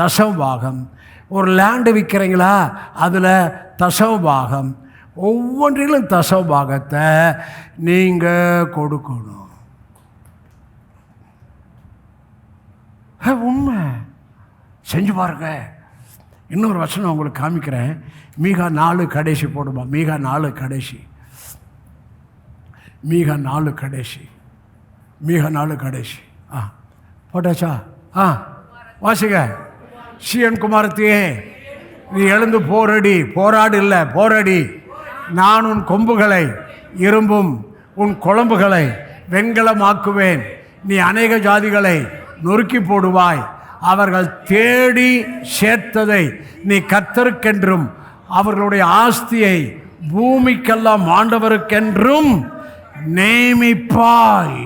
தசபாகம், ஒரு லேண்டு விற்கிறீங்களா அதில் தசபாகம், ஒவ்வொன்றிலும் தசபாகத்தை நீங்கள் கொடுக்கணும். உண்மை. செஞ்சு பாருங்க. இன்னொரு வசனம் உங்களுக்கு காமிக்கிறேன். மீகா 4 கடைசி போடுமா? மீகா 4 கடைசி, மீகா 4 கடைசி, மீகா 4 கடைசி. போட்டாச்சா? வாசிங்க. சீயோன் குமாரத்தியே, நீ எழுந்து போரடி. போராடு இல்லை, போரடி. நான் உன் கொம்புகளை இரும்பும் உன் குழம்புகளை வெண்கலமாக்குவேன். நீ அநேக ஜாதிகளை நொறுக்கி போடுவாய். அவர்கள் தேடி சேர்த்ததை நீ கர்த்தருக்கென்றும் அவர்களுடைய ஆஸ்தியை பூமிக்கெல்லாம் ஆண்டவருக்கென்றும் நேமிப்பாய்.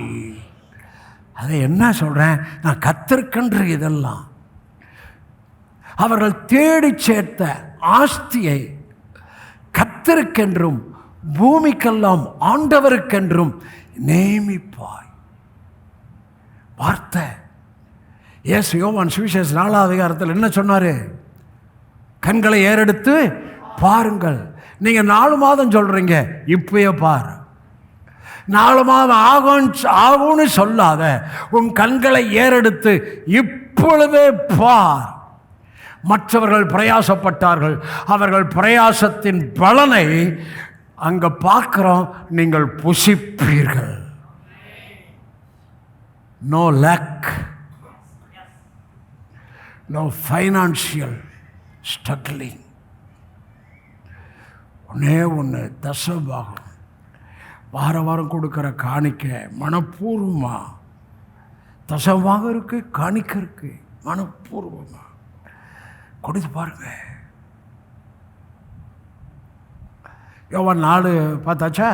அதை என்ன சொல்கிறேன்? நான் கர்த்தருக்கென்று இதெல்லாம் அவர்கள் தேடி சேர்த்த ஆஸ்தியை கர்த்தருக்கென்றும் பூமிக்கெல்லாம் ஆண்டவருக்கென்றும் நேமிப்பாய். வார்த்தை. இயேசு யோவான் சுவிசேஷம் 4ஆம் அதிகாரத்தில் என்ன சொன்னார்? கண்களை ஏறெடுத்து பாருங்கள். நீங்கள் 4 மாதம் சொல்கிறீங்க, இப்பயே பார். 4 மாதம் ஆகும்னு சொல்லாத, உன் கண்களை ஏறெடுத்து இப்பொழுதே பார். மற்றவர்கள் பிரயாசப்பட்டார்கள், அவர்கள் பிரயாசத்தின் பலனை அங்கே பார்க்குறோம், நீங்கள் புசிப்பீர்கள். No lack, no financial struggling. ஒன்று தசபாகம் வாரம் கொடுக்குற காணிக்க மனப்பூர்வமாக தசமாக இருக்குது, காணிக்க இருக்குது, மனப்பூர்வமாக கொடுத்து பாருங்க. யோவான் 4 பார்த்தாச்சா?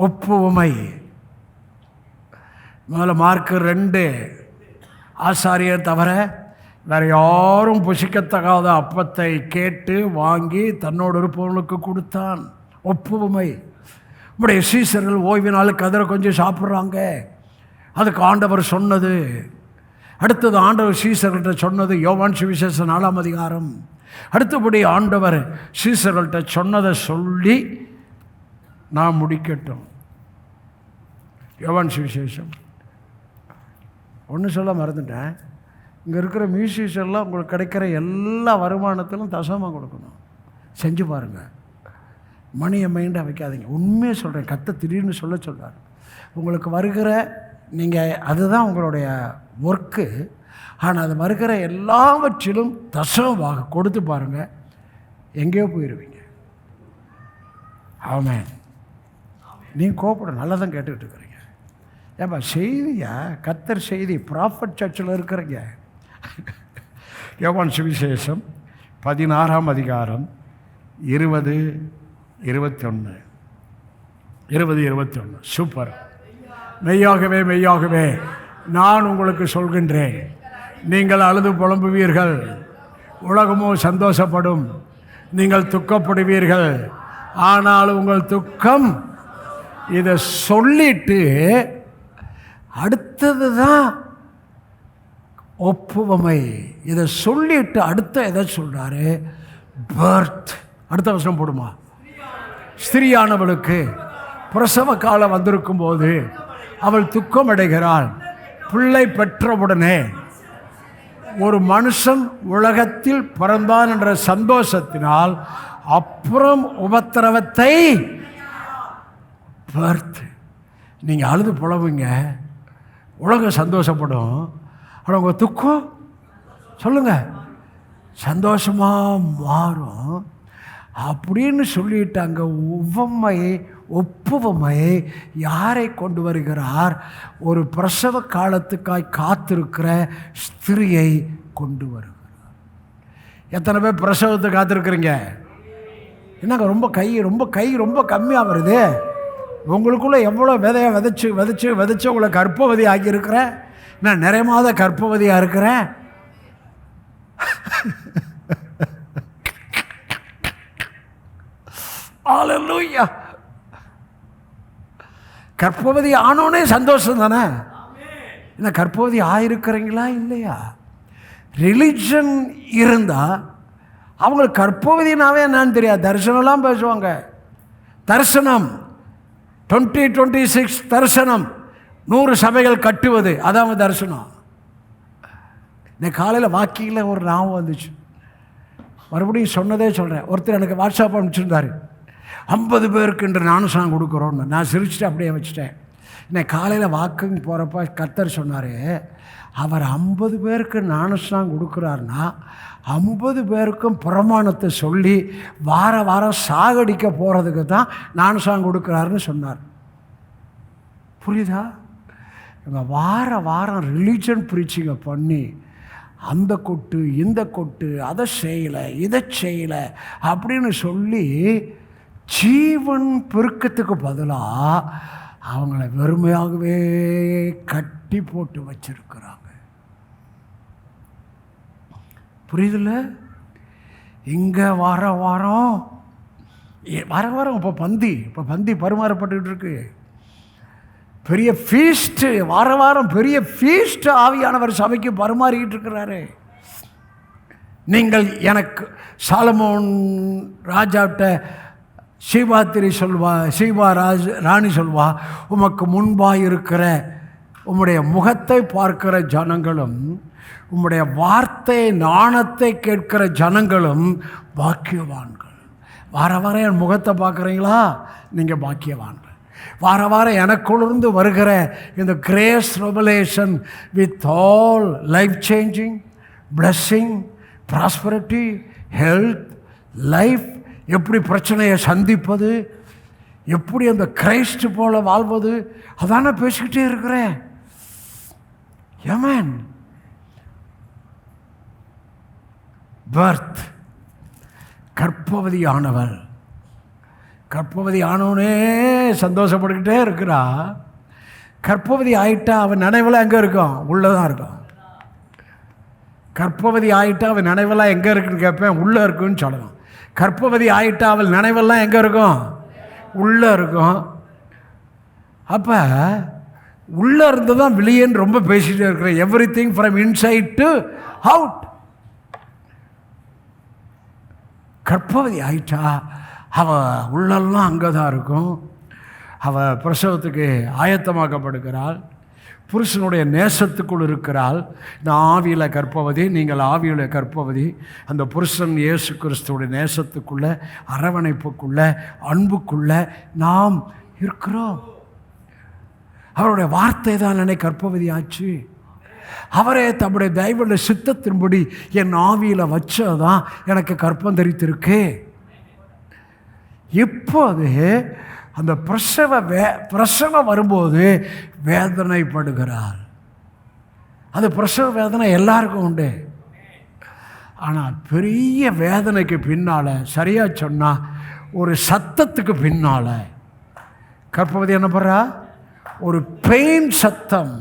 ஒப்புமை. முதல்ல மார்க்கு 2, ஆசாரியர் தவிர வேறு யாரும் புசிக்கத்தகாத அப்பத்தை கேட்டு வாங்கி தன்னோடு இருப்பவர்களுக்கு கொடுத்தான். ஒப்புமை. நம்முடைய சீசர்கள் ஓய்வு நாள் கதிரை கொஞ்சம் சாப்பிட்றாங்க, அதுக்கு ஆண்டவர் சொன்னது. அடுத்தது ஆண்டவர் சீசர்கள்ட்ட சொன்னது யோவான் சுவிசேஷம் 4ஆம் அதிகாரம். அடுத்தபடி ஆண்டவர் சீசர்கள்ட்ட சொன்னதை சொல்லி நான் முடிக்கட்டும். யோவான் சுவிசேஷம் ஒன்று சொல்ல மறந்துட்டேன். இங்கே இருக்கிற மியூசிஷியன்லாம் உங்களுக்கு கிடைக்கிற எல்லா வருமானத்திலும் தசமாக கொடுக்கணும். செஞ்சு பாருங்கள். மணியை மைண்டாக வைக்காதீங்க. உண்மையை சொல்கிறேன். திடீர்னு சொல்கிறார். உங்களுக்கு வருகிற நீங்கள் அதுதான் உங்களுடைய ஒர்க்கு. ஆனால் அது வருகிற எல்லாவற்றிலும் தசமாக கொடுத்து பாருங்கள், எங்கேயோ போயிடுவீங்க. ஆமென். நீங்கள் கோப்பட நல்லா தான் கேட்டுக்கிட்டு இருக்கிறீங்க. ஏப்பா செய்தியா? கர்த்தர் செய்தி. ப்ராஃபட் சர்ச்சில் இருக்கிறீங்க. யோவான் சுவிசேஷம் 16ஆம் அதிகாரம் 20-21 சூப்பர். மெய்யாகவே மெய்யாகவே நான் உங்களுக்கு சொல்கின்றேன், நீங்கள் அழுது புலம்புவீர்கள், உலகமோ சந்தோஷப்படும். நீங்கள் துக்கப்படுவீர்கள், ஆனால் உங்கள் துக்கம். இதை சொல்லிட்டு அடுத்தது தான் ஒப்புவமை. இதை சொல்லிட்டு அடுத்த எதை சொல்கிறாரு? பர்த். அடுத்த வசனம் போடுமா? ஸ்திரியானவளுக்கு பிரசவ காலம் வந்திருக்கும் போது அவள் துக்கம் அடைகிறாள். பிள்ளை பெற்றவுடனே ஒரு மனுஷன் உலகத்தில் பிறந்தான் என்ற சந்தோஷத்தினால் அப்புறம் உபத்திரவத்தை பர்த். நீங்கள் அழுது புலவுங்க, உலகம் சந்தோஷப்படும். ஆனால் உங்கள் துக்கம் சொல்லுங்கள் சந்தோஷமாக மாறும் அப்படின்னு சொல்லிட்டாங்க. ஒப்புவமை யாரை கொண்டு வருகிறார்? ஒரு பிரசவ காலத்துக்காய் காத்திருக்கிற ஸ்திரியை கொண்டு வருகிறார். எத்தனை பேர் பிரசவத்துக்கு காத்திருக்கிறீங்க? என்னங்க ரொம்ப கம்மியாக வருது. உங்களுக்குள்ளே எவ்வளோ விதையை விதைச்சு உங்களை கர்ப்பவதி ஆகியிருக்கிற நான் நிறைய மாத கர்ப்பவதியாக இருக்கிறேன். ஹல்லேலூயா. கர்ப்பவதி ஆனோனே சந்தோஷம் தானே. என்ன கர்ப்பவதி ஆயிருக்கிறீங்களா இல்லையா? ரிலிஜன் இருந்தால் அவங்களுக்கு கர்ப்பவதினாவே என்னன்னு தெரியாது. தரிசனம்லாம் பேசுவாங்க. தரிசனம் 2026 தரிசனம் 100 சபைகள் கட்டுவது, அதான் தரிசனம். இன்னைக்கு காலையில் வாக்கியில் ஒரு ஞாபகம் வந்துச்சு. மறுபடியும் சொன்னதே சொல்கிறேன். ஒருத்தர் எனக்கு வாட்ஸ்அப் அனுப்பிச்சிருந்தார், 50 பேருக்கு இன்று ஞானஸ்நானம் கொடுக்குறோன்னு. நான் சிரிச்சுட்டு அப்படியே வச்சுட்டேன். இன்னைக்கு காலையில் வாக்குங்க போகிறப்ப கர்த்தர் சொன்னார், அவர் 50 பேருக்கு ஞானஸ்நானம் கொடுக்குறாருன்னா 50 பேருக்கும் பிரமாணத்தை சொல்லி வார வாரம் சாகடிக்க போகிறதுக்கு தான் ஞானஸ்நானம் கொடுக்குறாருன்னு சொன்னார். புரியுதா? இவங்க வார வாரம் ரிலீஜன் ப்ரீச்சிங்கை பண்ணி அந்த கொட்டு இந்த கொட்டு, அதை செய்யலை இதை செய்யலை அப்படின்னு சொல்லி ஜீவன் பெருக்கத்துக்கு பதிலாக அவங்கள வெறுமையாகவே கட்டி போட்டு வச்சிருக்கிறாங்க. புரியுதுல்ல? இங்கே வார வாரம் இப்போ பந்தி பரிமாறப்பட்டுக்கிட்டு இருக்கு. பெரிய ஃபீஸ்ட்டு, வார வாரம் பெரிய ஃபீஸ்ட்டு ஆவியானவர் சபைக்கு பரிமாறிக்கிட்டு இருக்கிறாரு. நீங்கள் எனக்கு சாலமோன் ராஜாட்ட சீபாத்திரி சொல்வா, ராணி சொல்வா, உமக்கு முன்பாக இருக்கிற உம்முடைய முகத்தை பார்க்கிற ஜனங்களும் உம்முடைய வார்த்தை நாணத்தை கேட்கிற ஜனங்களும் பாக்கியவான்கள். வார வாரம் என் முகத்தை பார்க்குறீங்களா? நீங்கள் பாக்கியவான்கள். வார வாரம் எனக்குள்ளிருந்து வருகிற இந்த grace revelation with all life changing blessing prosperity health life, எப்படி பிரச்சனையை சந்திப்பது, எப்படி அந்த கிரைஸ்ட் போல வாழ்வது, அதான பேசிக்கிட்டே இருக்கிறேன். ஆமென். பர்த், கர்ப்பவதி ஆனவள், கர்ப்பவதி ஆனவனே சந்தோஷப்பட்டுக்கிட்டே இருக்கிறா. கர்ப்பவதி ஆயிட்டா அவன் நினைவெல்லாம் எங்கே இருக்கும்? உள்ளதான் இருக்கும். கர்ப்பவதி ஆயிட்டா அவன் நினைவெல்லாம் எங்கே இருக்குன்னு கேட்பேன். உள்ளே இருக்குன்னு சொல்லணும். கர்ப்பவதி ஆயிட்டா அவள் நினைவெல்லாம் எங்கே இருக்கும்? உள்ளே இருக்கும். அப்போ உள்ளே இருந்து தான் வெளியேன்னு ரொம்ப பேசிகிட்டே இருக்கிறேன். Everything from inside to out. கர்ப்பவதி ஆயிட்டா அவள் உள்ளெல்லாம் அங்கே தான் இருக்கும். அவள் பிரசவத்துக்கு ஆயத்தமாக்கப்படுகிறாள். புருஷனுடைய நேசத்துக்குள் இருக்கிறாள். நான் ஆவியில் கர்ப்பவதி, நீங்கள் ஆவியில் கர்ப்பவதி. அந்த புருஷன் இயேசு கிறிஸ்துவோடைய நேசத்துக்குள்ளே, அரவணைப்புக்குள்ளே, அன்புக்குள்ளே நாம் இருக்கிறோம். அவருடைய வார்த்தை தான் என்னை கர்ப்பவதி ஆச்சு. அவரே தம்முடைய தயவுள்ள சித்தத்தின்படி என் ஆவியில் வச்சதான் எனக்கு கர்ப்பம் தரித்திருக்கு. இப்போது அந்த பிரசவம் வரும்போது வேதனைப்படுகிறார். அது பிரசவ வேதனை எல்லாருக்கும் உண்டு. ஆனால் பெரிய வேதனைக்கு பின்னால், சரியாக சொன்னால் ஒரு சத்தத்துக்கு பின்னால் கர்ப்பவதி என்ன பண்ணுறா? ஒரு பெயின் சத்தம்,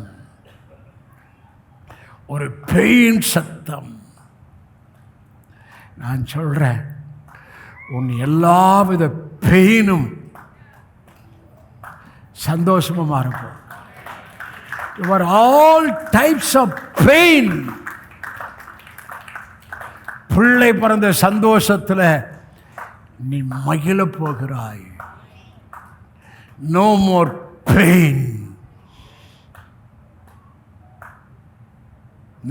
ஒரு பெயின் சத்தம். நான் சொல்கிறேன், உன் எல்லாவித பெயினும் சந்தோஷமாக மாறும். Your all types of pain. பிள்ளை பிறந்த சந்தோஷத்தில் நீ மகிழ போகிறாய். No more pain,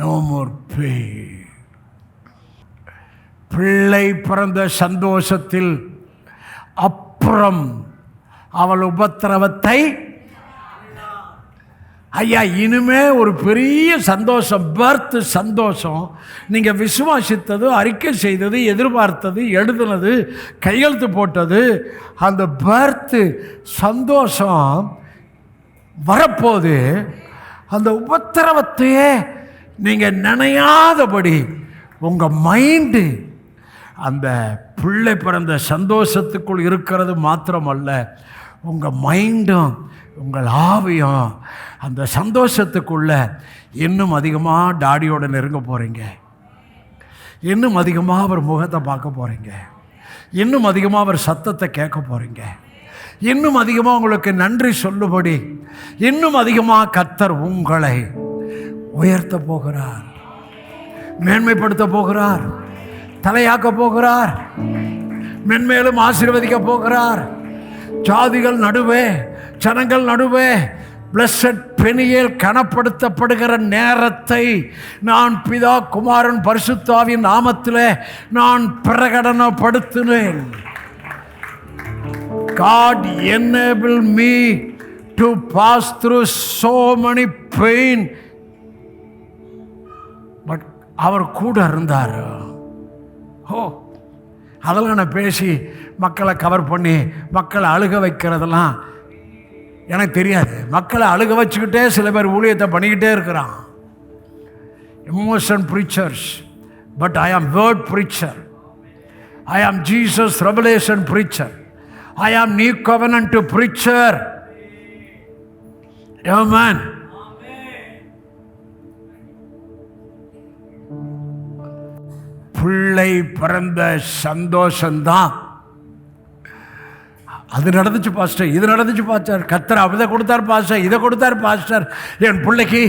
no more pain. பிள்ளை பிறந்த சந்தோஷத்தில் அப்புறம் அவள் உபத்திரவத்தை, ஐயா இனிமே ஒரு பெரிய சந்தோஷம், பர்த் சந்தோஷம். நீங்கள் விசுவாசித்தது, அறிக்கை செய்தது, எதிர்பார்த்தது, எழுதுனது, கையெழுத்து போட்டது, அந்த பர்த் சந்தோஷம் வரப்போது. அந்த உபத்திரவத்தையே நீங்கள் நினையாதபடி உங்கள் மைண்டு அந்த பிள்ளை பிறந்த சந்தோஷத்துக்குள் இருக்கிறது மாத்திரமல்ல, உங்கள் மைண்டும் உங்கள் ஆவியும் அந்த சந்தோஷத்துக்குள்ள இன்னும் அதிகமாக டாடியோட நெருங்க போகிறீங்க. இன்னும் அதிகமாக அவர் முகத்தை பார்க்க போகிறீங்க. இன்னும் அதிகமாக அவர் சத்தத்தை கேட்க போகிறீங்க. இன்னும் அதிகமாக உங்களுக்கு நன்றி சொல்லும்படி இன்னும் அதிகமாக கர்த்தர் உங்களை உயர்த்த போகிறார், மேன்மைப்படுத்த போகிறார், தலையாக்க போகிறார், மென்மேலும் ஆசீர்வதிக்க போகிறார். ஜாதிகள் நடுவே, ஜனங்கள் நடுவே பிளஸட் பெனியேல் கனப்படுத்தப்படுகிற நேரத்தை நான் பிதா குமாரன் பரிசுத்த ஆவியின் நாமத்திலே நான் பிரகடனப்படுத்தினேன். God enable me to pass through so many pain. But அவர் கூட இருந்தார். அதெல்லாம் நான் பேசி மக்களை கவர் பண்ணி மக்களை அழுக வைக்கிறதெல்லாம் எனக்கு தெரியாது. மக்களை அழுக வச்சுக்கிட்டே சில பேர் ஊழியத்தை பண்ணிக்கிட்டே இருக்கிறான். Emotion preachers. பட் ஐ ஆம் word preacher. I am Jesus revelation preacher. I am new covenant preacher. Amen. பிள்ளை பிறந்த சந்தோஷம்தான். அது நடந்துச்சு பாஸ்டர், இது நடந்துச்சு பாஸ்டர், கர்த்தர் அதை கொடுத்தார் பாஸ்டர், இதை கொடுத்தார் பாஸ்டர். என் பிள்ளைக்கு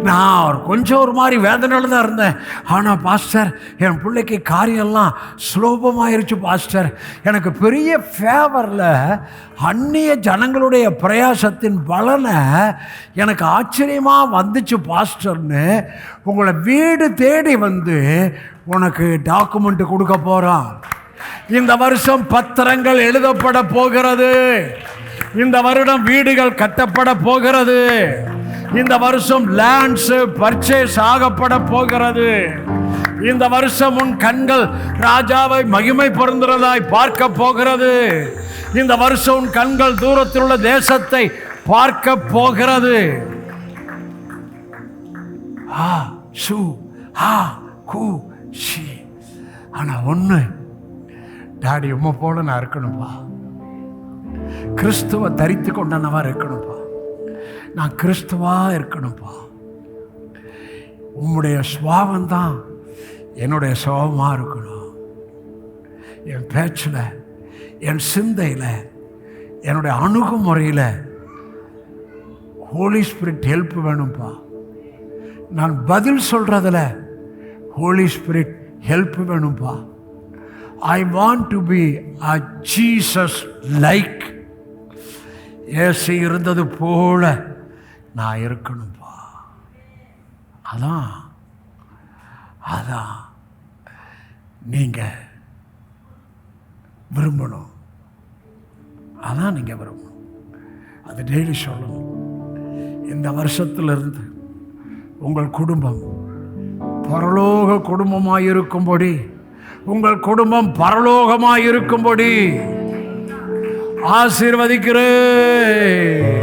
நான் கொஞ்சம் ஒரு மாதிரி வேதனையில் தான் இருந்தேன். ஆனால் பாஸ்டர் என் பிள்ளைக்கு காரியெல்லாம் சுலபமாயிருச்சு பாஸ்டர். எனக்கு பெரிய ஃபேவரில் அந்நிய ஜனங்களுடைய பிரயாசத்தின் பலனை எனக்கு ஆச்சரியமாக வந்துச்சு பாஸ்டர்னு உங்களை வீடு தேடி வந்து உனக்கு டாக்குமெண்ட் கொடுக்க போகிறான். இந்த வருஷம் பத்திரங்கள் எழுதப்பட போகிறது. இந்த வருடம் வீடுகள் கட்டப்பட போகிறது. இந்த வருஷம் லேண்ட்ஸ் பர்ச்சேஸ் ஆகப்பட போகிறது. இந்த வருஷம் உன் கண்கள் ராஜாவை மகிமை பொருந்துறதாய் பார்க்க போகிறது. இந்த வருஷம் உன் கண்கள் தூரத்தில் உள்ள தேசத்தை பார்க்க போகிறது. ஆனா ஒண்ணு, டாடி உம்மை போல நான் இருக்கணும்பா. கிறிஸ்துவ தரித்து கொண்டனவா இருக்கணும்பா. நான் கிறிஸ்துவா இருக்கணும்பா. உம்முடைய சுவாபந்தான் என்னுடைய சுவாபமா இருக்கணும். என் பேச்சில், என் சிந்தையில், என்னுடைய அணுகுமுறையில் ஹோலி ஸ்பிரிட் ஹெல்ப் வேணும்பா. நான் பதில் சொல்றதுல ஹோலி ஸ்பிரிட் ஹெல்ப் வேணும்பா. I want to be a Jesus like. இயேசு இருந்தது போல நான் இருக்கணும்பா. அதான் நீங்க விரும்பணும். அதான் நீங்க விரும்பணும். அது டெய்லி சொல்லணும். இந்த வருஷத்திலிருந்து உங்கள் குடும்பம் பரலோக குடும்பமாயிருக்கும்படி, உங்கள் குடும்பம் பரலோகமாயிருக்கும்படி ஆசீர்வதிக்கிறேன்.